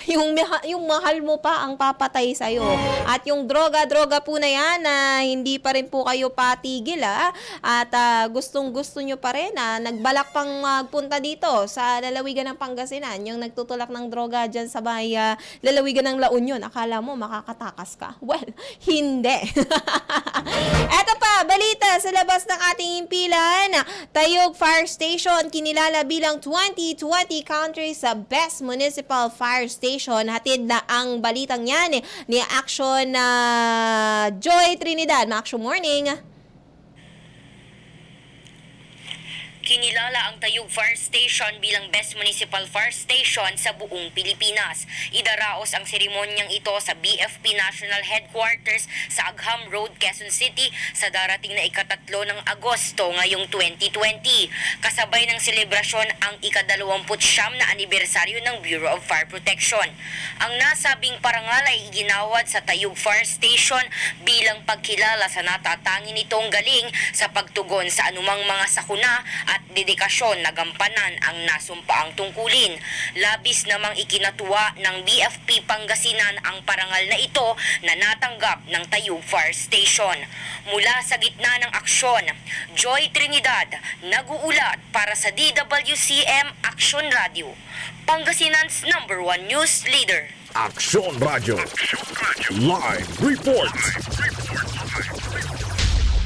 yung mahal mo pa ang papatay sa'yo. At yung droga po na yan, hindi pa rin po kayo patigil, At gustong-gusto nyo pa rin, nagbalak pang magpunta dito sa lalawigan ng Pangasinan, yung nagtutulak ng droga dyan sa lalawigan ng La Union. Akala mo makakatakas ka? Well, hindi. Eto pa, balita sa labas ng ating impilan. Tayog Fire Station kinilala bilang 2020 country's best municipal fire station. Hatid na ang balitang yan ni Action Joy Trinidad. Ma-Action Morning. Kinilala ang Tayug Fire Station bilang Best Municipal Fire Station sa buong Pilipinas. Idaraos ang seremonyang ito sa BFP National Headquarters sa Agham Road, Quezon City sa darating na ika-3 ng Agosto ngayong 2020. Kasabay ng selebrasyon ang ika-29 na anibersaryo ng Bureau of Fire Protection. Ang nasabing parangal ay iginawad sa Tayug Fire Station bilang pagkilala sa natatangin nitong galing sa pagtugon sa anumang mga sakuna at dedikasyon na gampanan ang nasumpaang tungkulin. Labis namang ikinatuwa ng BFP Pangasinan ang parangal na ito na natanggap ng Tayug Fire Station. Mula sa gitna ng aksyon, Joy Trinidad, nag-uulat para sa DWCM Action Radio, Pangasinan's #1 news leader. Action Radio. Live report.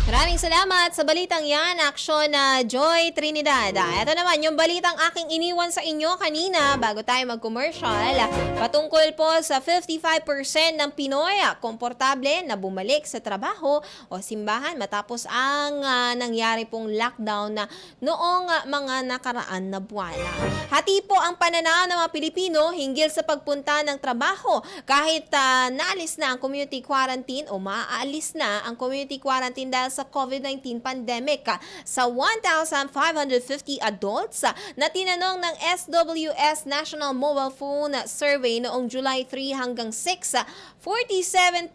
Maraming salamat sa balitang yan, Action Joy Trinidad. Ito naman yung balitang aking iniwan sa inyo kanina bago tayo mag-commercial. Patungkol po sa 55% ng Pinoy komportable na bumalik sa trabaho o simbahan matapos ang nangyari pong lockdown noong mga nakaraan na buwan. Hati po ang pananaw ng mga Pilipino hinggil sa pagpunta ng trabaho kahit naalis na ang community quarantine o maaalis na ang community quarantine dahil sa sa COVID-19 pandemic. Sa 1,550 adults na tinanong ng SWS National Mobile Phone Survey noong July 3 hanggang 6, 47%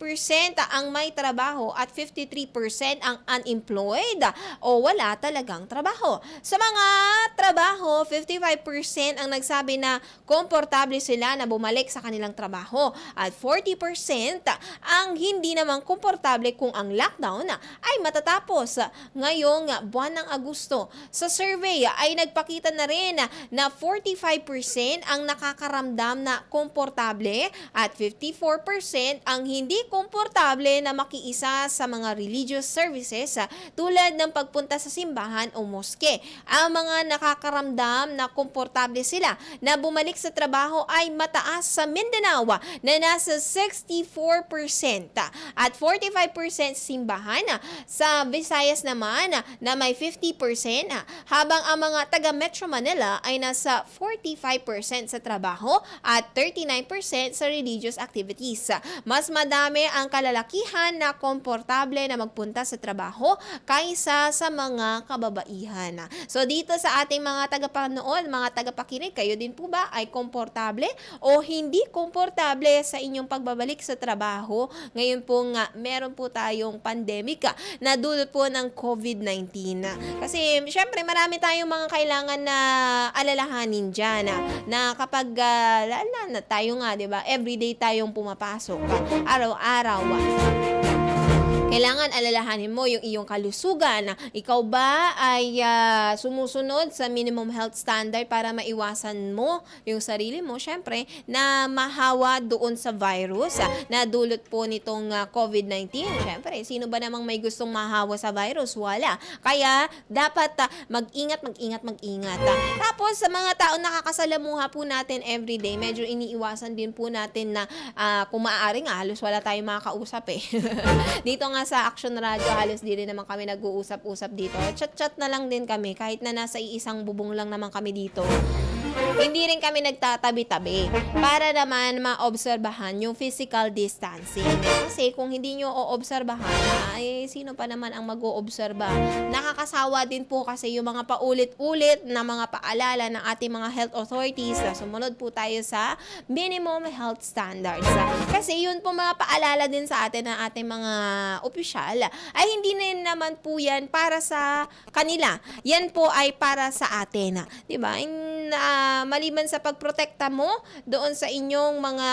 ang may trabaho at 53% ang unemployed o wala talagang trabaho. Sa mga trabaho, 55% ang nagsabi na komportable sila na bumalik sa kanilang trabaho at 40% ang hindi naman komportable kung ang lockdown ay matatapos ngayong buwan ng Agosto. Sa survey ay nagpakita na rin na 45% ang nakakaramdam na komportable at 54% ang hindi komportable na makiisa sa mga religious services tulad ng pagpunta sa simbahan o moske. Ang mga nakakaramdam na komportable sila na bumalik sa trabaho ay mataas sa Mindanao na nasa 64% at 45% simbahan. Sa Visayas naman na may 50% habang ang mga taga Metro Manila ay nasa 45% sa trabaho at 39% sa religious activities. Mas madami ang kalalakihan na komportable na magpunta sa trabaho kaysa sa mga kababaihan. So dito sa ating mga tagapanood, mga tagapakinig, kayo din po ba ay komportable o hindi komportable sa inyong pagbabalik sa trabaho? Ngayon po nga, meron po tayong pandemic na dulot po ng COVID-19. Kasi syempre marami tayong mga kailangan na alalahanin dyan na kapag lalo na tayo nga, 'di ba? Everyday tayong pumapasok, araw-araw. Kailangan alalahanin mo yung iyong kalusugan. Ikaw ba ay sumusunod sa minimum health standard para maiwasan mo yung sarili mo, syempre, na mahawa doon sa virus na dulot po nitong COVID-19. Syempre, sino ba namang may gustong mahawa sa virus? Wala. Kaya, dapat mag-ingat. Tapos, sa mga taong nakakasalamuha po natin everyday, medyo iniiwasan din po natin na kung maaari nga, halos wala tayong makakausap eh. Dito nga sa Action Radio, halos di rin naman kami nag-uusap-usap dito. Chat-chat na lang din kami kahit na nasa iisang bubong lang naman kami dito. Hindi rin kami nagtatabi-tabi para naman maobserbahan yung physical distancing. Kasi kung hindi nyo oobserbahan, ay sino pa naman ang mag-oobserba? Nakakasawa din po kasi yung mga paulit-ulit na mga paalala ng ating mga health authorities na sumunod po tayo sa minimum health standards. Kasi yun po mga paalala din sa atin ng ating mga opisyal ay hindi na naman po yan para sa kanila. Yan po ay para sa atin. Diba? Maliban sa pagprotekta mo doon sa inyong mga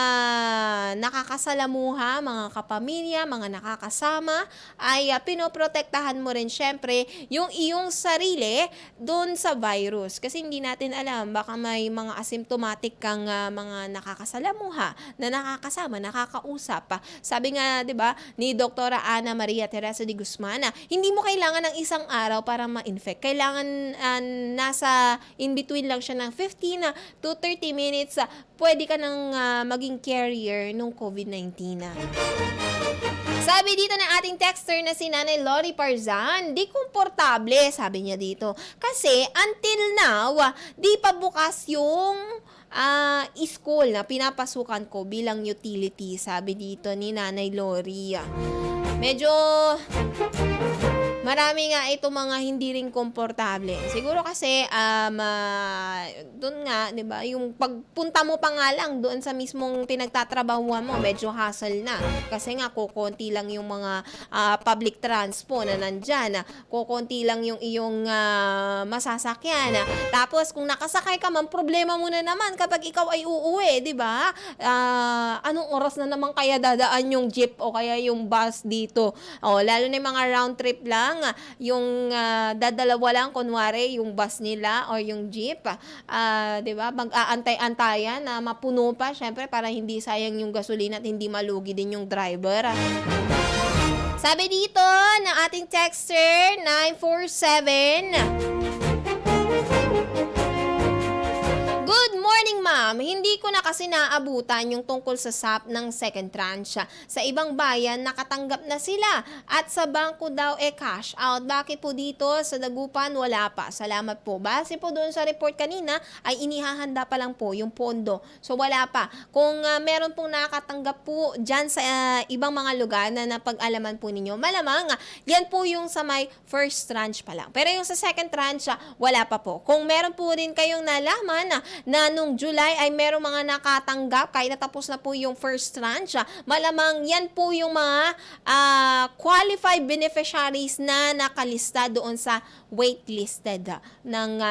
nakakasalamuha, mga kapamilya, mga nakakasama, ay pinoprotektahan mo rin syempre yung iyong sarili doon sa virus. Kasi hindi natin alam, baka may mga asymptomatic kang mga nakakasalamuha, na nakakasama, nakakausap. Sabi nga, 'di ba, ni Dr. Ana Maria Teresa de Guzman, hindi mo kailangan ng isang araw para ma-infect. Kailangan nasa in-between lang siya ng 15 to 30 minutes, pwede ka nang maging carrier ng COVID-19. Sabi dito ng ating texter na si Nanay Lori Parzan, di komportable, sabi niya dito. Kasi until now, di pa bukas yung school na pinapasukan ko bilang utility, sabi dito ni Nanay Lori. Medyo marami nga ito mga hindi rin komportable. Siguro kasi doon nga, 'di ba, yung pagpunta mo pa nga lang doon sa mismong pinagtatrabahuan mo, medyo hassle na. Kasi nga kokonti lang yung mga public transport na nandiyan. Kokonti lang yung iyong masasakyan. Tapos kung nakasakay ka man, problema mo na naman kapag ikaw ay uuwi, 'di ba? Anong oras na naman kaya dadaan yung jeep o kaya yung bus dito? Lalo na yung mga round trip lang, yung dadalawa lang kunwari yung bus nila or yung jeep, 'di ba, mag-aantay-antayan na mapuno pa syempre para hindi sayang yung gasolina at hindi malugi din yung driver. Sabi dito ng ating texter 947, good morning morning, ma'am. Hindi ko na kasi naabutan yung tungkol sa SAP ng second tranche. Sa ibang bayan, nakatanggap na sila. At sa bangko daw cash out. Bakit po dito sa Dagupan wala pa? Salamat po. Base po doon sa report kanina, ay inihahanda pa lang po yung pondo. So wala pa. Kung meron pong nakatanggap po dyan sa ibang mga lugar na napag-alaman po ninyo, malamang yan po yung sa may first tranche pa lang. Pero yung sa second tranche, wala pa po. Kung meron po rin kayong nalaman na nung July ay merong mga nakatanggap kahit natapos na po yung first tranche, malamang yan po yung mga qualified beneficiaries na nakalista doon sa waitlisted ng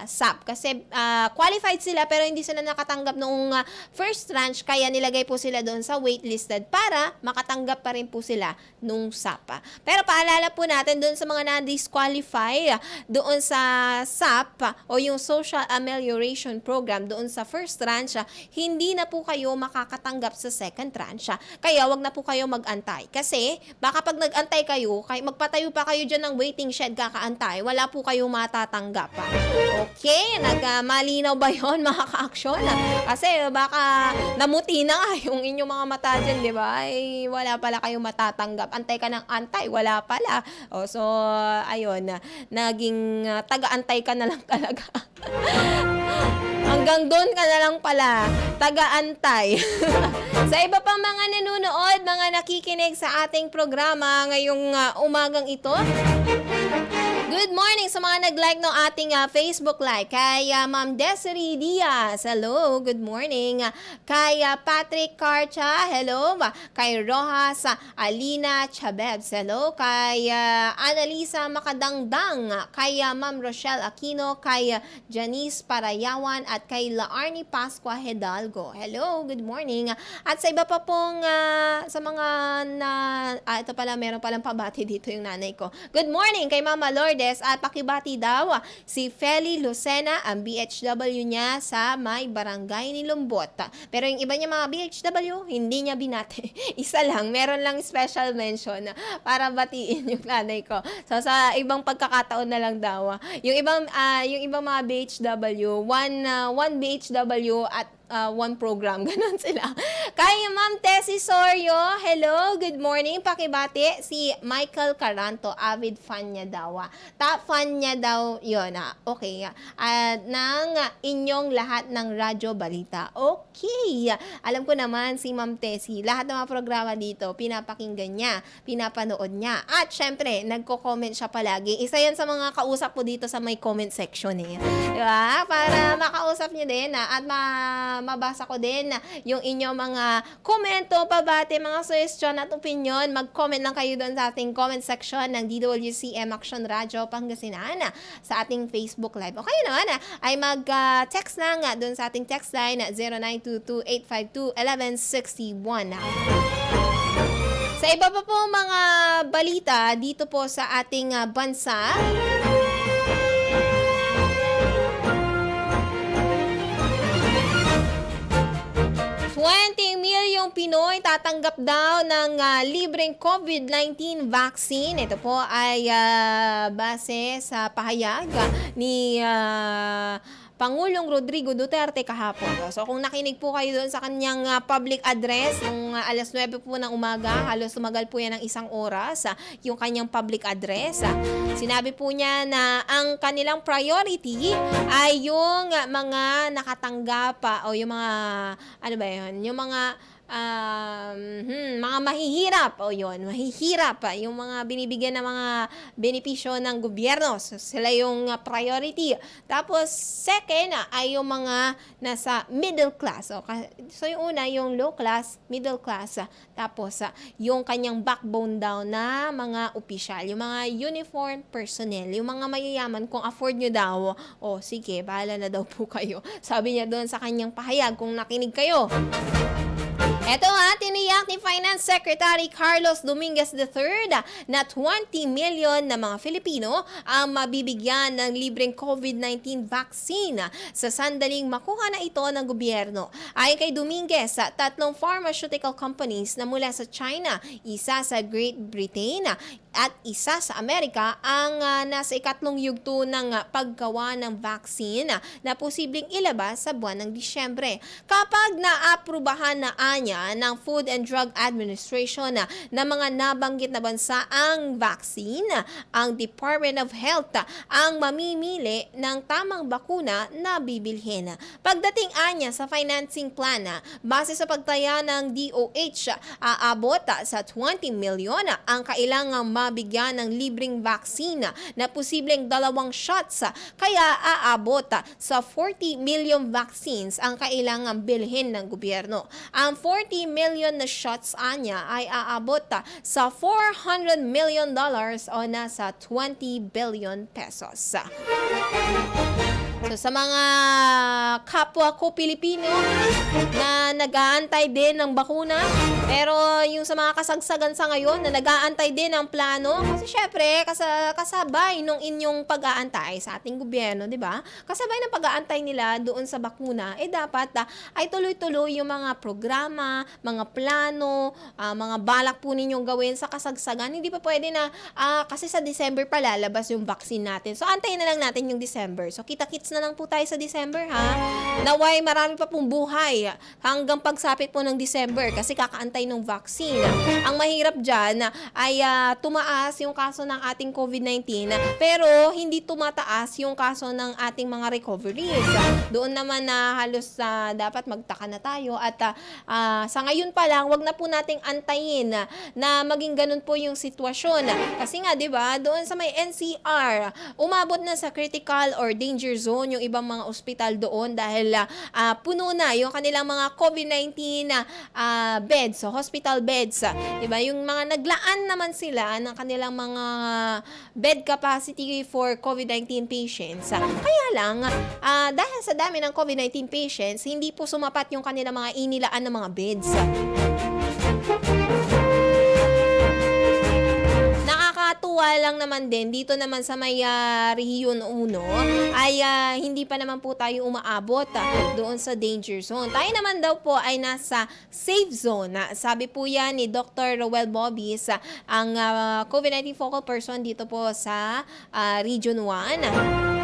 SAP. Kasi qualified sila pero hindi sila nakatanggap noong first tranche, kaya nilagay po sila doon sa waitlisted para makatanggap pa rin po sila nung SAP. Pero paalala po natin doon sa mga na-disqualify doon sa SAP o yung Social Amelioration Program doon sa first tranche, hindi na po kayo makakatanggap sa second tranche. Kaya wag na po kayo mag-antay. Kasi baka pag nag-antay kayo, magpatayo pa kayo dyan ng waiting shed kakaantay, wala po kayong matatanggap. Okay, malinaw ba yun mga ka-aksyon? Kasi baka namuti na nga yung inyong mga mata dyan, di ba? Ay, wala pala kayong matatanggap. Antay ka ng antay, wala pala. So, ayun, naging taga-antay ka na lang talaga. Hanggang doon ka na lang pala, taga-antay. Sa iba pang mga nanonood, mga nakikinig sa ating programa ngayong umagang ito, good morning sa mga nag-like ng ating Facebook Live. Kay Ma'am Desiree Diaz, hello, good morning. Kay Patrick Carcha, hello. Kay Rojas Alina Chabebs, hello. Kay Annalisa Makadangdang, kay Ma'am Rochelle Aquino, kay Janice Parayawan, at kay Laarni Pascua Hidalgo. Hello, good morning. At sa iba pa pong sa mga ito pala, meron palang pabati dito yung nanay ko. Good morning kay Mama Lourdes, at pakibati daw si Feli Lucena, ang BHW niya sa may barangay ni Lumbot. Pero yung iba niya mga BHW, hindi niya binati. Isa lang, meron lang special mention para batiin yung nanay ko. So sa ibang pagkakataon na lang daw. Yung ibang mga BHW, one BHW at one program. Ganon sila. Kay Ma'am Tessie Sorio, hello, good morning. Pakibati si Michael Caranto, avid fan niya daw. Top fan niya daw yun. Okay. Ng inyong lahat ng radyo balita. Okay. Alam ko naman si Ma'am Tessie, lahat ng mga programa dito, pinapakinggan niya, pinapanood niya. At syempre, nagko-comment siya palagi. Isa yan sa mga kausap po dito sa may comment section eh. Diba? Para makausap niyo din at mabasa ko din yung inyong mga komento, pabati, mga suggestion at opinion. Mag-comment lang kayo doon sa ating comment section ng DWCM Action Radio Pangasinan sa ating Facebook Live. O kayo naman ay mag-text lang doon sa ating text line 0922-852-1161. Sa iba pa po mga balita dito po sa ating bansa, 20 milyong Pinoy tatanggap daw ng libreng COVID-19 vaccine. Ito po ay base sa pahayag ni Pangulong Rodrigo Duterte kahapon. So kung nakinig po kayo doon sa kanyang public address nung alas 9 po ng umaga, halos tumagal po yan ng 1 oras, yung kanyang public address. Sinabi po niya na ang kanilang priority ay yung mga nakatanggap o yung mga, ano ba yun, yung mga mga mahihirap o yun, mahihirap yung mga binibigyan ng mga benepisyo ng gobyerno. So, sila yung priority. Tapos second ay yung mga nasa middle class. So yung una yung low class, middle class, tapos yung kanyang backbone daw na mga opisyal, yung mga uniform personnel, yung mga mayayaman, kung afford nyo daw, sige, bahala na daw po kayo. Sabi niya doon sa kanyang pahayag, kung nakinig kayo. Ito tiniyak ni Finance Secretary Carlos Dominguez III na 20 million na mga Filipino ang mabibigyan ng libreng COVID-19 vaccine sa sandaling makuha na ito ng gobyerno. Ayon kay Dominguez, 3 pharmaceutical companies na mula sa China, isa sa Great Britain, at isa sa Amerika ang nasa ikatlong yugto ng paggawa ng vaccine na posibleng ilabas sa buwan ng Disyembre. Kapag naaprubahan na anya ng Food and Drug Administration na mga nabanggit na bansa ang vaccine, ang Department of Health ang mamimili ng tamang bakuna na bibilhin. Pagdating anya sa financing plan, base sa pagtaya ng DOH, aabot sa 20 milyon ang kailangang mabigyan ng libreng vaccine na posibleng 2 shots, kaya aabot sa 40 million vaccines ang kailangang bilhin ng gobyerno. Ang 40 million na shots anya ay aabot sa $400 million o nasa 20 billion pesos. So sa mga kapwa ko Pilipino na nag-aantay din ng bakuna, pero yung sa mga kasagsagan sa ngayon na nag-aantay din ng plano, kasi syempre kasabay nung inyong pag-aantay sa ating gobyerno, di ba? Kasabay ng pag-aantay nila doon sa bakuna, dapat ay tuloy-tuloy yung mga programa, mga plano, mga balak po ninyong gawin sa kasagsagan. Hindi pa pwede na kasi sa December pa lalabas yung vaccine natin. So antayin na lang natin yung December. So kita-kits na lang po tayo sa December, ha? Naway marami pa pong buhay hanggang pagsapit po ng December kasi kakaantay ng vaccine. Ang mahirap dyan ay tumaas yung kaso ng ating COVID-19 pero hindi tumataas yung kaso ng ating mga recoveries. Doon naman na halos dapat magtaka na tayo at sa ngayon pa lang, wag na po nating antayin na maging ganun po yung sitwasyon. Kasi nga, di ba, doon sa may NCR, umabot na sa critical or danger zone yung ibang mga ospital doon dahil puno na yung kanilang mga COVID-19 beds, so hospital beds. Diba? Yung mga naglaan naman sila ng kanilang mga bed capacity for COVID-19 patients. Kaya lang, dahil sa dami ng COVID-19 patients, hindi po sumapat yung kanilang mga inilaan ng mga beds. Nakakatuwa lang naman din, dito naman sa may Region 1 ay hindi pa naman po tayo umaabot doon sa danger zone. Tayo naman daw po ay nasa safe zone. Sabi po yan ni Dr. Roel Bobis, ang COVID-19 focal person dito po sa Region 1.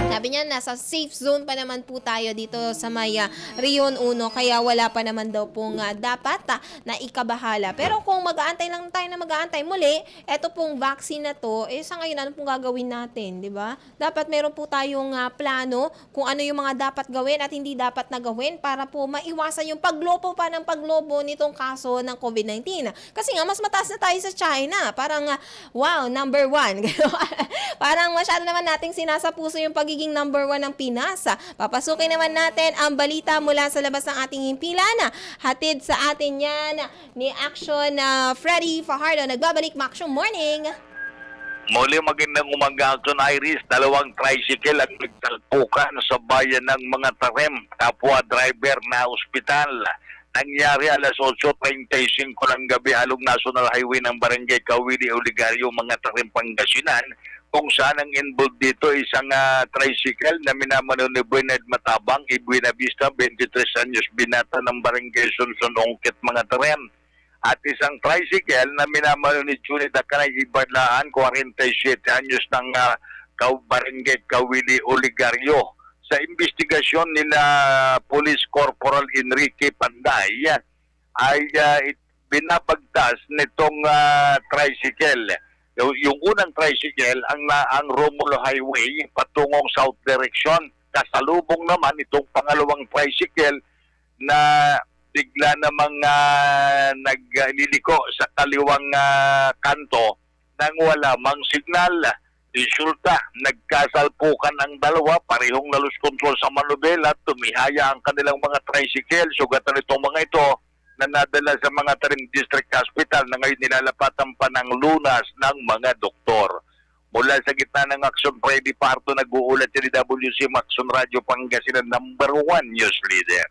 Sabi niya, nasa safe zone pa naman po tayo dito sa may Region 1, kaya wala pa naman daw pong dapat na ikabahala. Pero kung mag-aantay lang tayo na mag-aantay muli, eto pong vaccine na to, sa ngayon ano pong gagawin natin, di ba? Dapat meron po tayong plano kung ano yung mga dapat gawin at hindi dapat na gawin para po maiwasan yung paglobo pa ng paglobo nitong kaso ng COVID-19. Kasi nga, mas mataas na tayo sa China. Parang, wow, number 1. Parang masyado naman nating sinasapuso yung pagiging number 1 ng Pinas. Papasukin naman natin ang balita mula sa labas ng ating himpilan. Hatid sa atin yan ni Action Freddy Fajardo. Nagbabalik, Action Morning! Muli magandang umaga, Action Iris. 2 tricycle ang nagtalpukan sa bayan ng mga Tarem. Kapwa driver na ospital. Nangyari alas 8:35 ng gabi along National Highway ng Barangay Kawili, Oligario, mga Tarem, Pangasinan, kung saan ang involved dito isang tricycle na minamano ni Bernard Matabang, Ibuena Vista, 23 anyos, binata ng Barangay Sunsun, Ongkit, mga Tarem. At isang tricycle na minamano ni Junita Kanay Ibarlaan, 47 anyos, ng Barangay Kawili, Oligario. Sa investigasyon nila Police Corporal Enrique Panday ay binabagtas nitong tricycle. Yung unang tricycle ang Romulo Highway patungong south direction. Kasalubong naman itong pangalawang tricycle na bigla namang nagliliko sa kaliwang kanto nang wala mang signal. Resulta, nagkasalpukan ang dalawa, parehong na lose control sa manubela, tumihaya ang kanilang mga tricycle. Sugatan itong mga ito na nadala sa mga Tarim District Hospital na ngayon nilalapatan pa ng lunas ng mga doktor. Mula sa gitna ng Action, Freddy Parto, nag-uulat si WC Action Radio Pangasinan, number 1 news leader.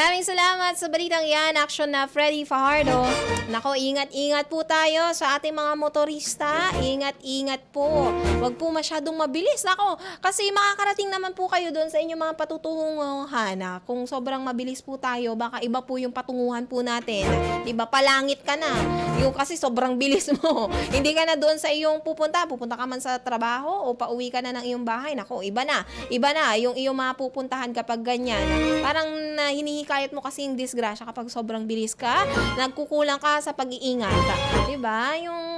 Maraming salamat sa balitang yan, action na Freddy Fajardo. Nako, ingat-ingat po tayo sa ating mga motorista. Ingat-ingat po. Huwag po masyadong mabilis. Nako, kasi makakarating naman po kayo doon sa inyong mga patutunguhan. Kung sobrang mabilis po tayo, baka iba po yung patunguhan po natin. Diba, palangit ka na. Yung kasi sobrang bilis mo. Hindi ka na doon sa iyong pupunta. Pupunta ka man sa trabaho o pauwi ka na ng iyong bahay. Nako, iba na. Iba na yung iyong mga pupuntahan kapag ganyan. Parang hinihikayat mo kasi yung disgrasya kapag sobrang bilis ka, nagkukulang ka sa pag-iingat. Diba? Yung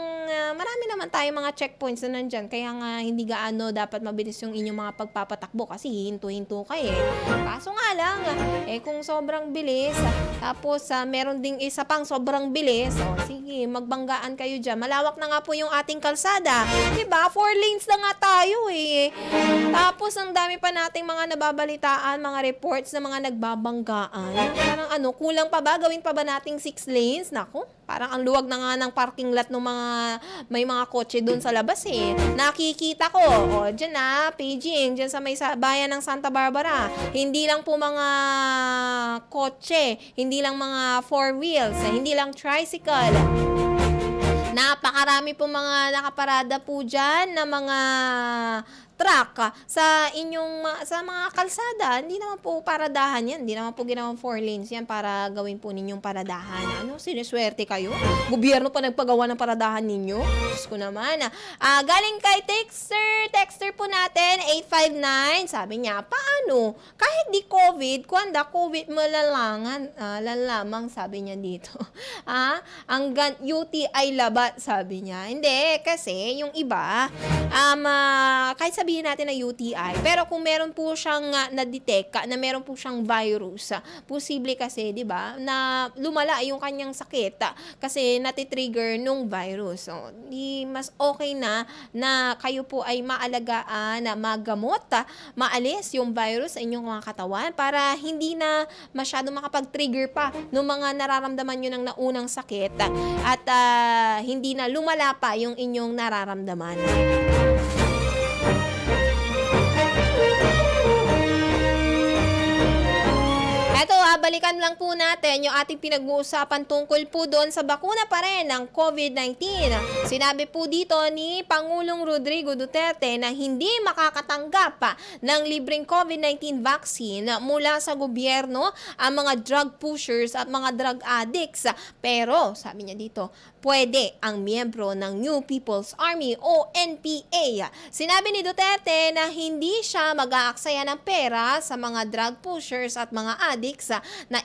marami naman tayong mga checkpoints na nandyan, kaya nga hindi gaano dapat mabilis yung inyong mga pagpapatakbo kasi hinto-hinto ka eh. Kaso nga lang, kung sobrang bilis, tapos meron ding isa pang sobrang bilis, sige, magbanggaan kayo dyan. Malawak na nga po yung ating kalsada. Diba? 4 lanes na nga tayo eh. Tapos ang dami pa nating mga nababalitaan, mga reports na mga nagbabanggaan. Parang kulang pa ba? Gawin pa ba nating 6 lanes? Nako, parang ang luwag na nga ng parking lot ng may mga kotse doon sa labas eh. Nakikita ko, dyan paging, dyan sa may bayan ng Santa Barbara. Hindi lang po mga kotse, hindi lang mga 4 wheels, hindi lang tricycle. Napakarami po mga nakaparada po dyan na mga truck sa mga kalsada. Hindi naman po paradahan yan. Hindi naman po ginawang 4 lanes yan para gawin po ninyong paradahan. Siniswerte kayo? Gobyerno pa nagpagawa ng paradahan ninyo? Diyos ko naman. Galing kay Texter po natin, 859. Sabi niya, paano? Kahit di COVID, kuwanda COVID lalamang, sabi niya dito. Hanggang UTI labat, sabi niya. Hindi, kasi yung iba, kahit sabihin natin na UTI, pero kung meron po siyang na-detect na meron po siyang virus, posible kasi, di ba, na lumala yung kanyang sakit kasi natitrigger nung virus. So, mas okay na kayo po ay maalagaan, magamot, maalis yung virus sa inyong mga katawan para hindi na masyado makapag-trigger pa ng mga nararamdaman nyo ng naunang sakit at hindi na lumala pa yung inyong nararamdaman. Eto, balikan lang po natin yung ating pinag-uusapan tungkol po doon sa bakuna pa rin ng COVID-19. Sinabi po dito ni Pangulong Rodrigo Duterte na hindi makakatanggap ng libreng COVID-19 vaccine mula sa gobyerno ang mga drug pushers at mga drug addicts. Pero, sabi niya dito, pwede ang miyembro ng New People's Army o NPA. Sinabi ni Duterte na hindi siya mag-aaksaya ng pera sa mga drug pushers at mga addicts na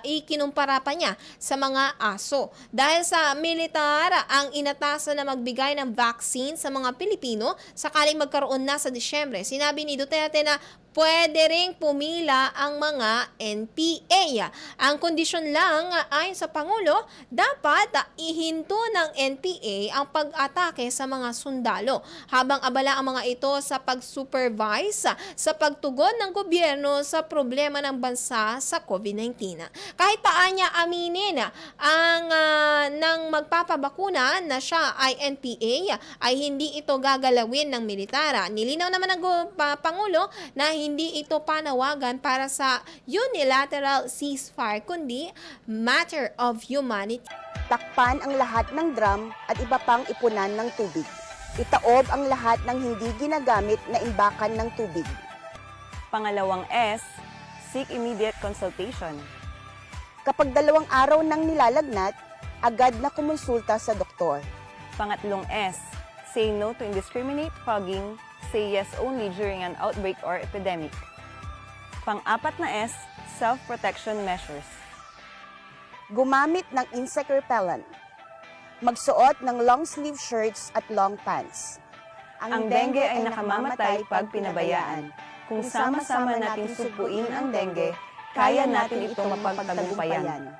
ikinumpara pa niya sa mga aso. Dahil sa militar ang inatasan na magbigay ng vaccine sa mga Pilipino sakaling magkaroon na sa Disyembre. Sinabi ni Duterte na pwede ring pumila ang mga NPA. Ang kondisyon lang ayon sa Pangulo, dapat ihinto ng NPA ang pag-atake sa mga sundalo habang abala ang mga ito sa pag-supervise sa pagtugon ng gobyerno sa problema ng bansa sa COVID-19. Kahit pa niya aminin ng magpapabakuna na siya ay NPA, ay hindi ito gagalawin ng militar. Nilinaw naman ng Pangulo na hindi ito panawagan para sa unilateral ceasefire, kundi matter of humanity. Takpan ang lahat ng drum at iba pang ipunan ng tubig. Itaob ang lahat ng hindi ginagamit na imbakan ng tubig. Pangalawang S, seek immediate consultation. Kapag 2 araw nang nilalagnat, agad na kumonsulta sa doktor. Pangatlong S, say no to indiscriminate fogging. Say yes only during an outbreak or epidemic. Pang-apat na S, self-protection measures. Gumamit ng insect repellent. Magsuot ng long-sleeve shirts at long pants. Ang dengue ay nakamamatay pag pinabayaan. Kung sama-sama natin supuin ang dengue, kaya natin ito mapagtagumpayan.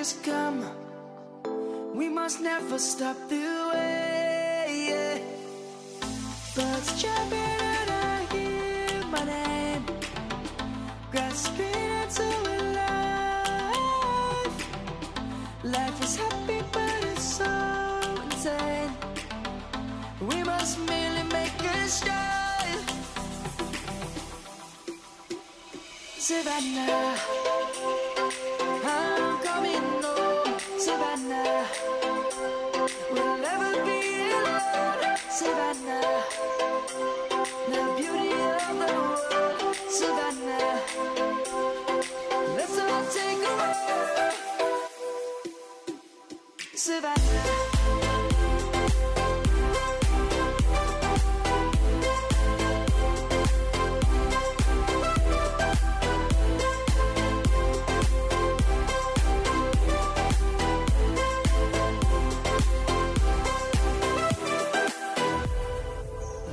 has come. We must never stop the way. Birds chirping and I hear my name, grasping into life. Life is happy but it's so insane. We must merely make a start. Savannah, I'm coming home. Savannah, we'll never be alone. Savannah, the beauty of the world. Savannah, let's all take a walk. Savannah.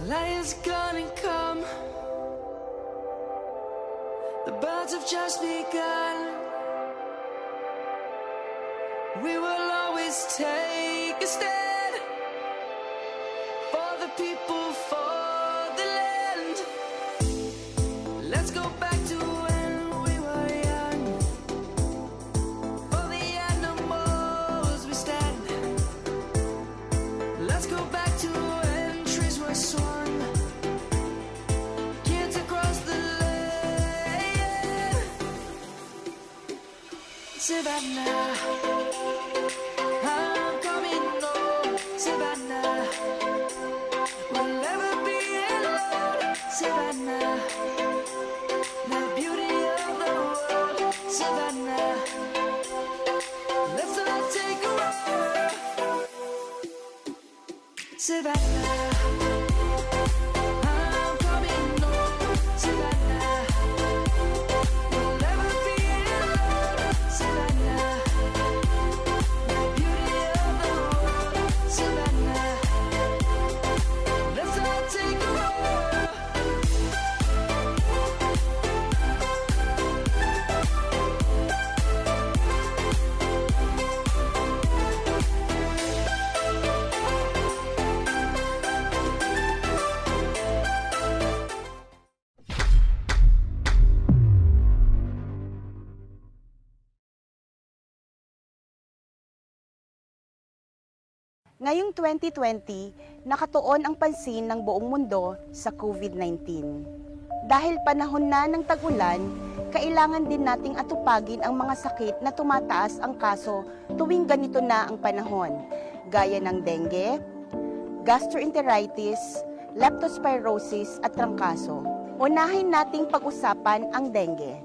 Lion's gonna come. The birds have just begun. We will always take a stand for the people, for the land. Let's go back to when we were young. For the animals we stand. Let's go back to when trees were swung. Kids across the land. Savannah, I'm coming home. Savannah, we'll never be alone. Savannah, the beauty of the world. Savannah, let's all take a walk. Savannah, I'm coming home. Savannah, we'll never be alone. Savannah, the beauty of the world. Savannah, let's all take a walk. Ngayong 2020, nakatuon ang pansin ng buong mundo sa COVID-19. Dahil panahon na ng tag-ulan, kailangan din nating atupagin ang mga sakit na tumataas ang kaso tuwing ganito na ang panahon, gaya ng dengue, gastroenteritis, leptospirosis at trangkaso. Unahin nating pag-usapan ang dengue.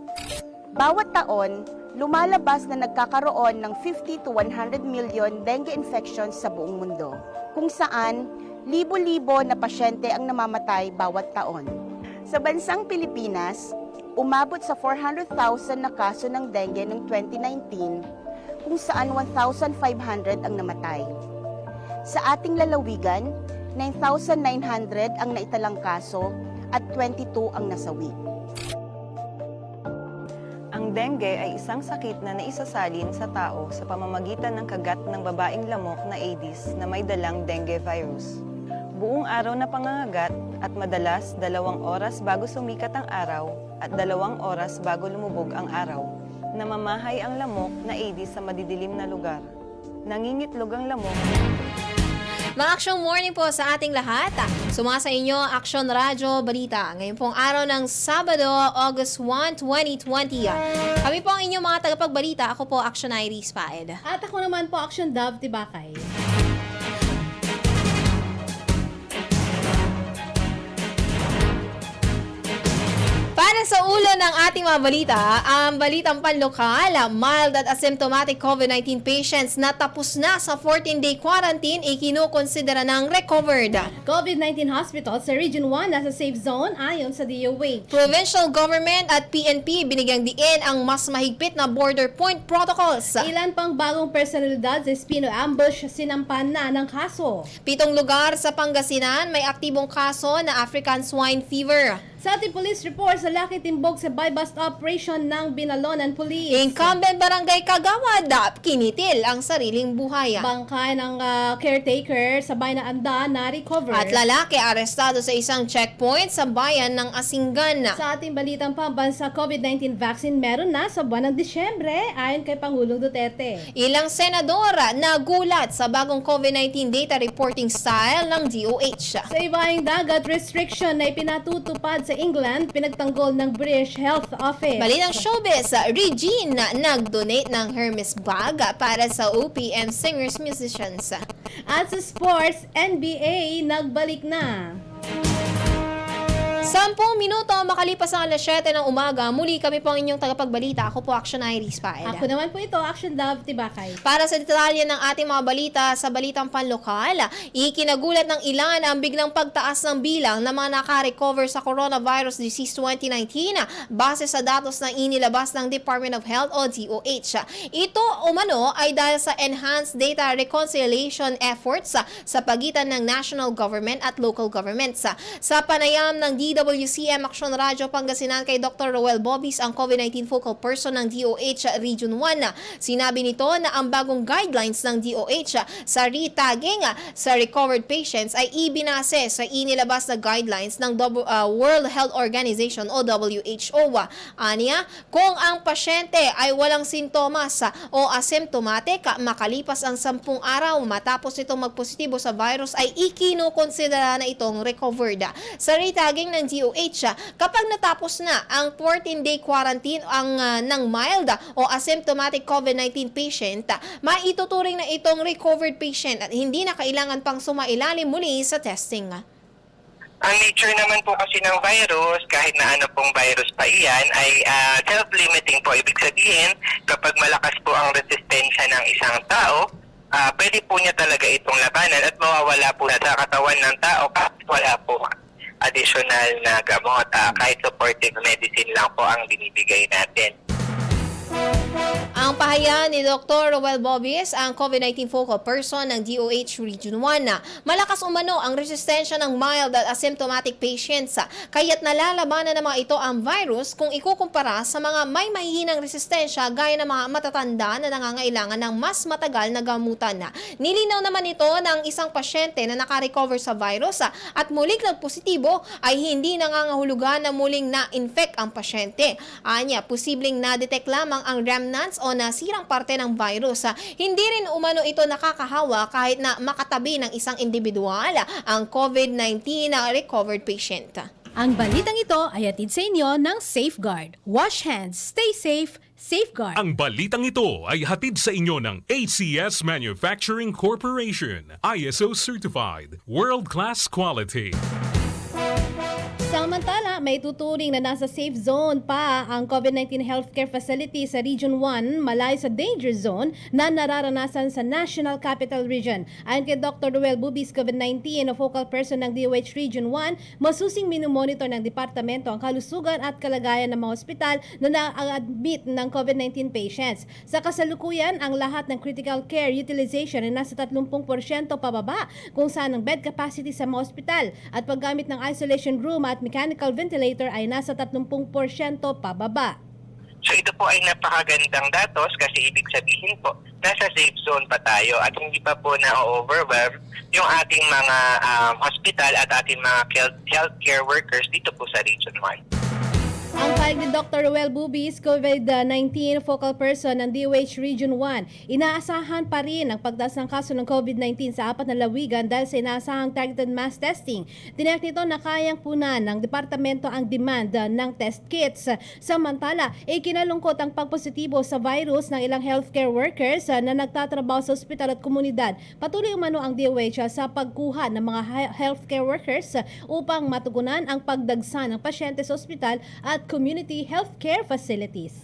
Bawat taon, lumalabas na nagkakaroon ng 50 to 100 million dengue infections sa buong mundo, kung saan libo-libo na pasyente ang namamatay bawat taon. Sa bansang Pilipinas, umabot sa 400,000 na kaso ng dengue noong 2019, kung saan 1,500 ang namatay. Sa ating lalawigan, 9,900 ang naitalang kaso at 22 ang nasawi. Ang dengue ay isang sakit na naisasalin sa tao sa pamamagitan ng kagat ng babaeng lamok na Aedes na may dalang dengue virus. Buong araw na pangangagat at madalas 2 oras bago sumikat ang araw at 2 oras bago lumubog ang araw. Namamahay ang lamok na Aedes sa madidilim na lugar. Nangingitlog ang lamok. Mga-Action Morning po sa ating lahat. Sumasa inyo, Action Radyo Balita. Ngayon pong araw ng Sabado, August 1, 2020. Kami po ang inyong mga tagapagbalita. Ako po, Action Iris Paed. At ako naman po, Action Dove Tibakay. Para sa ulo ng ating mga balita, ang balitang panlokal, mild at asymptomatic COVID-19 patients na tapos na sa 14-day quarantine ay kinukonsidera ng recovered. COVID-19 hospital sa Region 1 nasa safe zone ayon sa DOH. Provincial government at PNP binigyang diin ang mas mahigpit na border point protocols. Ilan pang bagong personalidad sa Espino Ambush sinampan na ng kaso. 7 lugar sa Pangasinan may aktibong kaso na African swine fever. Sa Sa ating police report, sa laki timbog sa buy-bust operation ng Binalonan Police. Incumbent Barangay Kagawad, kinitil ang sariling buhay. Bangkay ng caretaker sa bayan ng Anda na recover. At lalaki arestado sa isang checkpoint sa bayan ng Asinggan. Sa ating balitang pambansa COVID-19 vaccine, meron na sa buwan ng Disyembre ayon kay Pangulong Duterte. Ilang senador nagulat sa bagong COVID-19 data reporting style ng DOH. Sa ibaing dagat, restriction na ipinatutupad sa England, pinagtanggol ng British Health Office. Balitang showbiz, Regine nag-donate ng Hermes bag para sa OPM singers musicians. At sa sports, NBA nagbalik na. 10 minuto makalipas ang alas 7 ng umaga, muli kami po ang inyong tagapagbalita. Ako po, Action Iris Pael. Ako naman po ito, Action Love Tibakay. Para sa detalye ng ating mga balita sa balitang panlokal, ikinagulat ng ilan ang biglang pagtaas ng bilang ng mga naka-recover sa coronavirus disease 2019 base sa datos na inilabas ng Department of Health o DOH. Ito umano ay dahil sa enhanced data reconciliation efforts sa pagitan ng national government at local governments. Sa panayam ng DWCM Action Radio Pangasinan kay Dr. Roel Bobis, ang COVID-19 focal person ng DOH Region 1. Sinabi nito na ang bagong guidelines ng DOH sa re-tagging sa recovered patients ay ibinase sa inilabas na guidelines ng World Health Organization o WHO. Aniya, kung ang pasyente ay walang sintomas o asymptomatic makalipas ang 10 araw matapos itong magpositibo sa virus ay ikinukonsidera na itong recovered. Sa re-tagging ng DOH, kapag natapos na ang 14-day quarantine ng mild o asymptomatic COVID-19 patient, maituturing na itong recovered patient at hindi na kailangan pang sumailalim muli sa testing. Ang nature naman po kasi ng virus, kahit na ano pong virus pa iyan, ay self-limiting po. Ibig sabihin, kapag malakas po ang resistensya ng isang tao, pwede po niya talaga itong labanan at mawawala po na sa katawan ng tao kahit wala po additional na gamot. Kahit supportive medicine lang po ang binibigay natin. Ang pahayag ni Dr. Roel Bobis, ang COVID-19 focal person ng DOH Region 1. Malakas umano ang resistensya ng mild at asymptomatic patients, kaya't nalalabanan ng mga ito ang virus kung ikukumpara sa mga may mahihinang resistensya gaya ng mga matatanda na nangangailangan ng mas matagal na gamutan. Nilinaw naman ito ng isang pasyente na nakarecover sa virus at muling nagpositibo ay hindi nangangahulugan na muling na-infect ang pasyente. Anya, posibleng na-detect lamang ang remnants o nasirang parte ng virus. Hindi rin umano ito nakakahawa kahit na makatabi ng isang individual ang COVID-19 na recovered patient. Ang balitang ito ay atid sa inyo ng Safeguard. Wash hands, stay safe, Safeguard. Ang balitang ito ay hatid sa inyo ng ACS Manufacturing Corporation, ISO Certified, World-Class Quality. Samantala, may tuturing na nasa safe zone pa ang COVID-19 healthcare facility sa Region 1, malayo sa danger zone na nararanasan sa National Capital Region. Ayon kay Dr. Roel Bobis, COVID-19 o focal person ng DOH Region 1, masusing minumonitor ng departamento ang kalusugan at kalagayan ng mga ospital na na-admit ng COVID-19 patients. Sa kasalukuyan, ang lahat ng critical care utilization ay nasa 30% pababa kung saan ang bed capacity sa mga ospital at paggamit ng isolation room at mechanical ventilator ay nasa 30% pababa. So ito po ay napakagandang datos kasi ibig sabihin po, nasa safe zone pa tayo at hindi pa po na-overwhelm yung ating mga hospital at ating mga healthcare workers dito po sa Region 1. Ang pahayag ni Dr. Roel Bobis, COVID-19 focal person ng DOH Region 1, inaasahan pa rin ang pagtaas ng kaso ng COVID-19 sa 4 na lawigan dahil sa inaasahang targeted mass testing. Tiniyak nito na kayang punan ng departamento ang demand ng test kits. Samantala, ikinalungkot ang pagpositibo sa virus ng ilang healthcare workers na nagtatrabaho sa ospital at komunidad. Patuloy umano ang DOH sa pagkuha ng mga healthcare workers upang matugunan ang pagdagsa ng pasyente sa ospital at community healthcare facilities.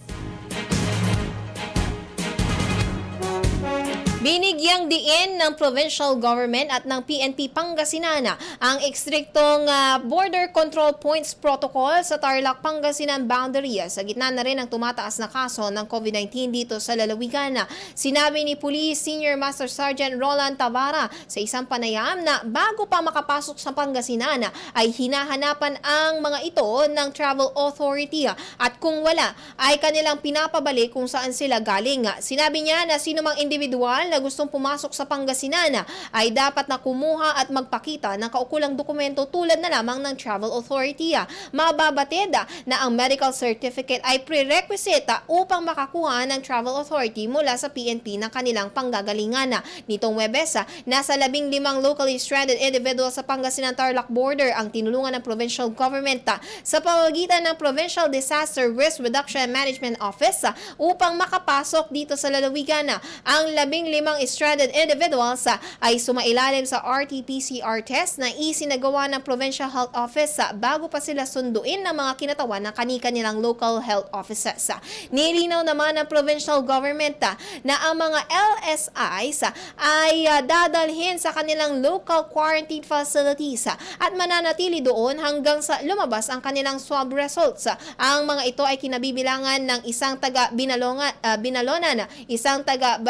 Binigyang diin ng provincial government at ng PNP Pangasinan ang ekstriktong border control points protocol sa Tarlac, Pangasinan boundary sa gitna na rin ng tumataas na kaso ng COVID-19 dito sa lalawigan. Sinabi ni Police Senior Master Sergeant Roland Tavara sa isang panayam na bago pa makapasok sa Pangasinan ay hinahanapan ang mga ito ng Travel Authority at kung wala ay kanilang pinapabalik kung saan sila galing. Sinabi niya na sino mang individual na gustong pumasok sa Pangasinan ay dapat na kumuha at magpakita ng kaukulang dokumento tulad na lamang ng Travel Authority. Mababatid na ang medical certificate ay prerequisite upang makakuha ng Travel Authority mula sa PNP ng kanilang panggagalingan. Nitong Webes, nasa 15 locally stranded individuals sa Pangasinan Tarlac border ang tinulungan ng provincial government sa pamamagitan ng Provincial Disaster Risk Reduction and Management Office upang makapasok dito sa lalawigan. Ang 15 stranded individuals ay sumailalim sa RT-PCR test na isinagawa ng Provincial Health Office bago pa sila sunduin ng mga kinatawan ng kani-kanilang local health offices. Nilinaw naman ng provincial government na ang mga LSIs ay dadalhin sa kanilang local quarantine facilities at mananatili doon hanggang sa lumabas ang kanilang swab results. Ang mga ito ay kinabibilangan ng isang taga Binalonan, isang taga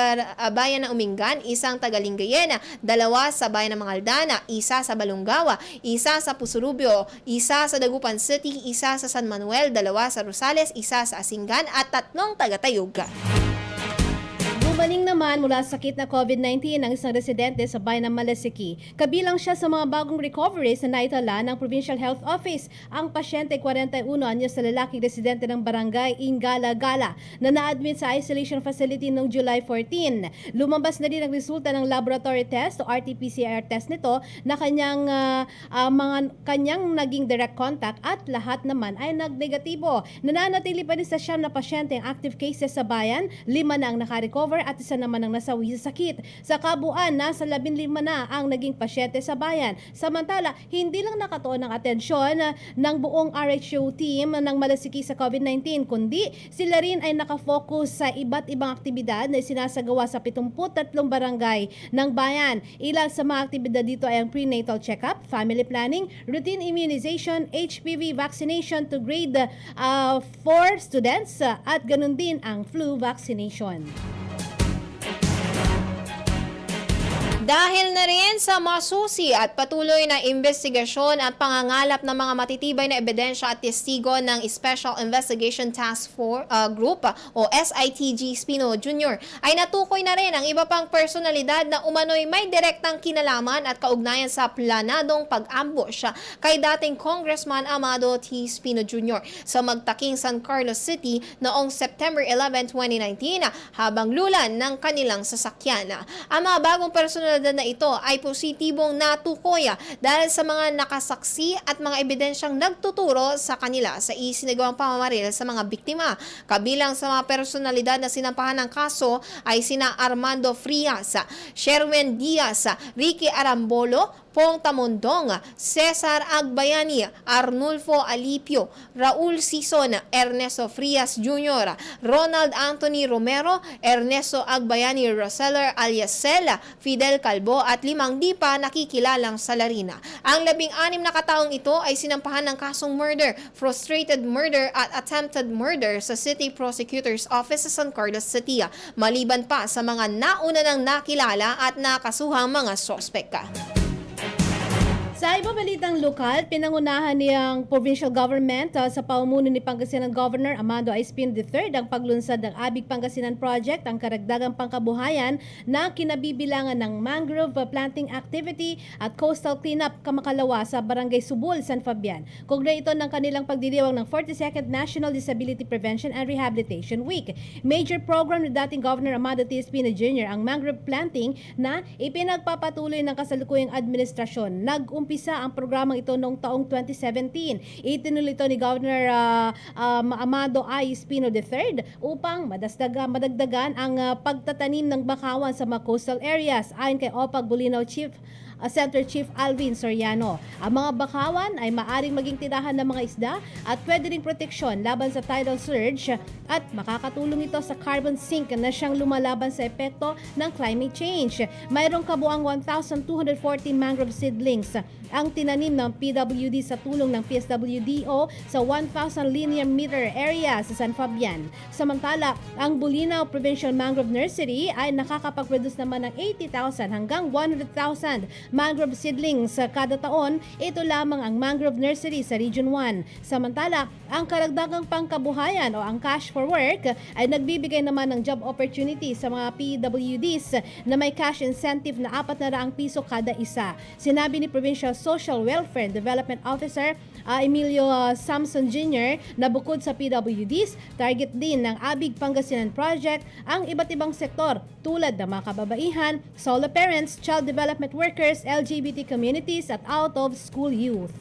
bayan ng Umingan, isang taga Lingayen, 2 sa bayan ng Mangaldana, isa sa Balungawa, isa sa Pusurubio, isa sa Dagupan City, isa sa San Manuel, 2 sa Rosales, isa sa Asingan at 3 taga Tayuga. Bumaling naman mula sa sakit na COVID-19 ang isang residente sa bayan ng Malasiki. Kabilang siya sa mga bagong recoveries na naitala ng Provincial Health Office. Ang pasyente 41 anyos sa lalaking residente ng barangay Ingala-Gala na na-admit sa isolation facility noong July 14. Lumabas na din ang resulta ng laboratory test o RT-PCR test nito na kanyang naging direct contact at lahat naman ay nagnegatibo. Nananatili pa rin sa 9 na pasyente ang active cases sa bayan, 5 na ang nakarecover at isa naman ang nasawi sa sakit. Sa kabuuan, nasa 15 na ang naging pasyente sa bayan. Samantala, hindi lang nakatuon ang atensyon ng buong RHO team ng Malasiki sa COVID-19, kundi sila rin ay nakafocus sa iba't ibang aktibidad na sinasagawa sa 73 barangay ng bayan. Ilan sa mga aktibidad dito ay ang prenatal check-up, family planning, routine immunization, HPV vaccination to grade 4 students at ganun din ang flu vaccination. Dahil na rin sa masusi at patuloy na investigasyon at pangangalap ng mga matitibay na ebidensya at testigo ng Special Investigation Task Force Group o SITG Espino Jr. ay natukoy na rin ang iba pang personalidad na umano'y may direktang kinalaman at kaugnayan sa planadong pag-ambush kay dating Congressman Amado T. Espino Jr. sa magtaking San Carlos City noong September 11, 2019 habang lulan ng kanilang sasakyan. Ang mga bagong personalidad na ito ay positibong natukoy dahil sa mga nakasaksi at mga ebidensyang nagtuturo sa kanila sa isinagawang pamamaril sa mga biktima. Kabilang sa mga personalidad na sinampahan ng kaso ay sina Armando Frias, Sherwin Diaz, Ricky Arambolo, Pong Tamondong, Cesar Agbayani, Arnulfo Alipio, Raul Sison, Ernesto Frias Jr., Ronald Anthony Romero, Ernesto Agbayani Roseller alias Sela, Fidel Calbo at 5 di pa nakikilalang salarina. Ang 16 na kataong ito ay sinampahan ng kasong murder, frustrated murder at attempted murder sa City Prosecutor's Office sa San Carlos City, maliban pa sa mga nauna nang nakilala at nakasuhang mga sospek. Sa iba balitang lokal, pinangunahan niyang provincial government sa pamumuno ni Pangasinan Governor Amado A. Espino III ang paglunsad ng Abig Pangasinan Project, ang karagdagang pangkabuhayan na kinabibilangan ng mangrove planting activity at coastal cleanup kamakalawa sa Barangay Subul, San Fabian. Kaugnay ito ng kanilang pagdiriwang ng 42nd National Disability Prevention and Rehabilitation Week. Major program ni dating Governor Amado T. Espino Jr. ang mangrove planting na ipinagpapatuloy ng kasalukuyang administrasyon. Nag-umpisa ang programang ito noong taong 2017. Itinuloy ito ni Governor Amado A. Espino III upang madagdagan ang pagtatanim ng bakawan sa mga coastal areas. Ayon kay OPAG Bulinaw Chief Center Chief Alvin Soriano. Ang mga bakawan ay maaring maging tirahan ng mga isda at pwede ring proteksyon laban sa tidal surge at makakatulong ito sa carbon sink na siyang lumalaban sa epekto ng climate change. Mayroong kabuang 1,240 mangrove seedlings ang tinanim ng PWD sa tulong ng PSWDO sa 1,000 linear meter area sa San Fabian. Samantala, ang Bulinaw Provincial Mangrove Nursery ay nakakapag-produce naman ng 80,000 hanggang 100,000 mangrove seedlings kada taon. Ito lamang ang mangrove nursery sa Region 1. Samantala, ang karagdagang pangkabuhayan o ang cash for work ay nagbibigay naman ng job opportunity sa mga PWDs na may cash incentive na 400 piso kada isa. Sinabi ni Provincial Social Welfare and Development Officer Emilio Samson Jr. na bukod sa PWDs, target din ng Abig Pangasinan Project ang iba't ibang sektor tulad ng mga kababaihan, solo parents, child development workers, LGBT communities at out-of-school youth.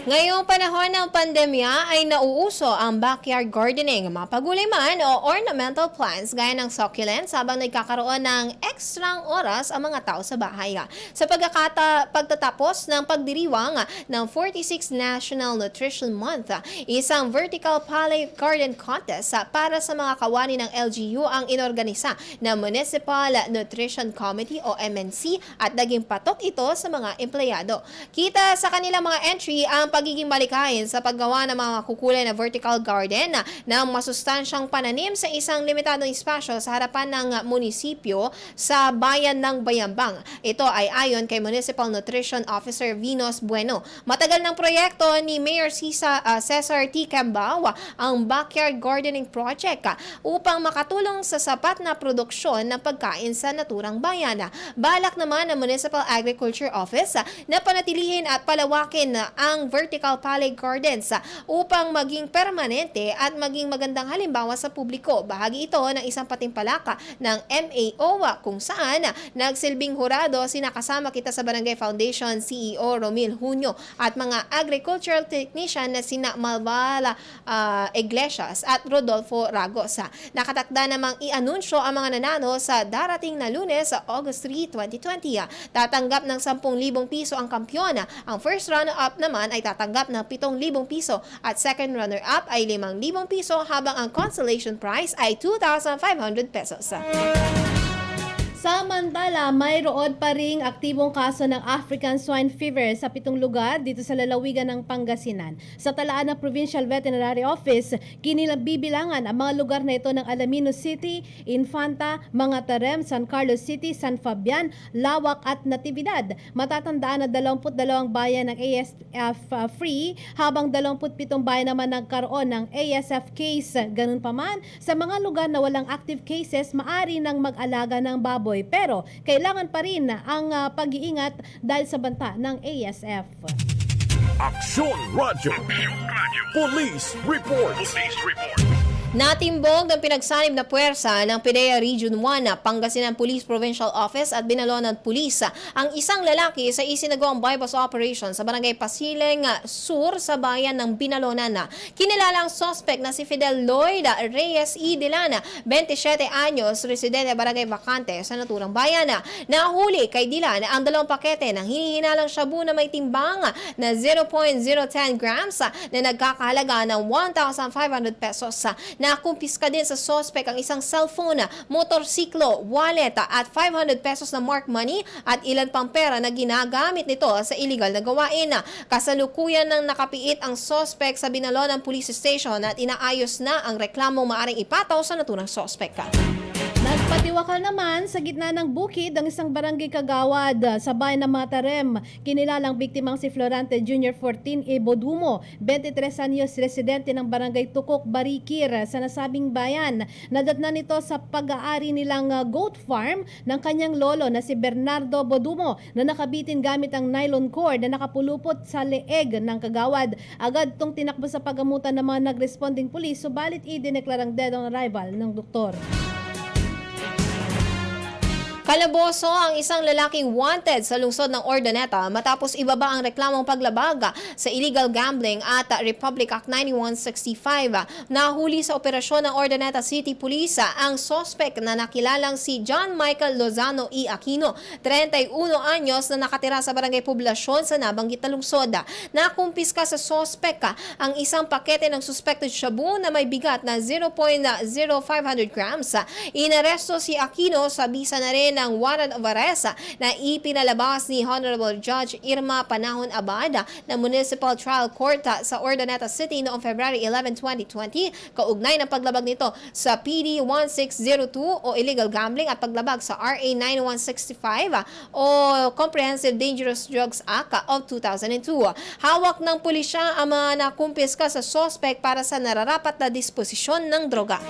Ngayong panahon ng pandemya ay nauuso ang backyard gardening, mapagulay man o ornamental plants gaya ng succulents habang nagkakaroon ng ekstrang oras ang mga tao sa bahay. Sa pagtatapos ng pagdiriwang ng 46th National Nutrition Month, isang vertical pallet garden contest para sa mga kawani ng LGU ang inorganisa ng Municipal Nutrition Committee o MNC at naging patok ito sa mga empleyado. Kita sa kanilang mga entry ang pagiging malikain sa paggawa ng mga kukulay na vertical garden na masustansyang pananim sa isang limitadong espasyo sa harapan ng munisipyo sa bayan ng Bayambang. Ito ay ayon kay Municipal Nutrition Officer Venus Bueno. Matagal ng proyekto ni Mayor Cesar T. Cambao ang backyard gardening project upang makatulong sa sapat na produksyon ng pagkain sa naturang bayan. Balak naman ng Municipal Agriculture Office na panatilihin at palawakin ang vertical pallet gardens upang maging permanente at maging magandang halimbawa sa publiko. Bahagi ito ng isang patimpalaka ng MAO kung saan nagsilbing hurado sinakasama kita sa Barangay Foundation CEO Romil Junio at mga agricultural technician na sina Malvala Iglesias at Rodolfo Ragos. Nakatakda namang i-anunsyo ang mga nanalo sa darating na Lunes sa August 3, 2020. Tatanggap ng 10,000 piso ang kampyon. Ang first runner-up naman ay tatanggap ng 7,000 piso at second runner-up ay 5,000 piso habang ang consolation prize ay 2,500 pesos. Samantala, mayroon pa ring aktibong kaso ng African Swine Fever sa 7 lugar dito sa lalawigan ng Pangasinan. Sa talaan ng Provincial Veterinary Office, kinilabibilangan ang mga lugar na ito ng Alaminos City, Infanta, Mga Tarem, San Carlos City, San Fabian, Lawak at Natividad. Matatandaan na 22 bayan ng ASF free habang 27 bayan naman nagkaroon ng ASF case. Ganun pa man, sa mga lugar na walang active cases, maari nang mag-alaga ng baboy. Pero kailangan pa rin ang pag-iingat dahil sa banta ng ASF. Aksyon Radio. Police Report. Natimbog ng pinagsanib na puwersa ng PDEA Region 1, Pangasinan Police Provincial Office at Binalonan Police ang isang lalaki sa isinagawang bypass operation sa Barangay Pasileng Sur sa bayan ng Binalonan. Kinilala ang suspect na si Fidel Lloyd Reyes E. Dilana, 27 anyos, residente Barangay Vacante sa naturang bayan. Nahuli kay Dilana ang 2 pakete ng hinihinalang shabu na may timbang na 0.010 grams na nagkakahalaga ng 1,500 pesos. Nakumpiska din sa suspect ang isang cellphone, motorsiklo, wallet at 500 pesos na mark money at ilan pang pera na ginagamit nito sa illegal na gawain. Kasalukuyan ng nakapiit ang suspect sa Binalonan Police Station at inaayos na ang reklamong maaring ipataw sa naturang suspect. Nagpatiwakal naman sa gitna ng bukid ang isang barangay kagawad sa bayan ng Matarem. Kinilalang biktimang si Florante Jr. 14 E. Bodumo, 23 anyos, residente ng barangay Tukok, Barikir sa nasabing bayan. Nadatnan nito sa pag-aari nilang goat farm ng kanyang lolo na si Bernardo Bodumo na nakabitin gamit ang nylon cord na nakapulupot sa leeg ng kagawad. Agad tong tinakbo sa pagamutan ng mga nag-responding police, subalit idineklarang dead on arrival ng doktor. Kalaboso ang isang lalaking wanted sa lungsod ng Urdaneta matapos ibaba ang reklamong paglabag sa illegal gambling at Republic Act 9165. Nahuli sa operasyon ng Urdaneta City Police ang sospek na nakilalang si John Michael Lozano E. Aquino, 31 anyos na nakatira sa Barangay Poblasyon sa nabanggit na lungsod. Nakumpiska sa sospek ang isang pakete ng suspected shabu na may bigat na 0.0500 grams. Inaresto si Aquino sa bisa na rin ng warrant of arrest na ipinalabas ni Honorable Judge Irma Panahon Abada ng Municipal Trial Court sa Urdaneta City noong February 11, 2020, kaugnay ng paglabag nito sa PD 1602 o illegal gambling at paglabag sa RA 9165 o Comprehensive Dangerous Drugs Act of 2002. Hawak ng pulisya ang mga nakumpiska sa suspect para sa nararapat na disposisyon ng droga.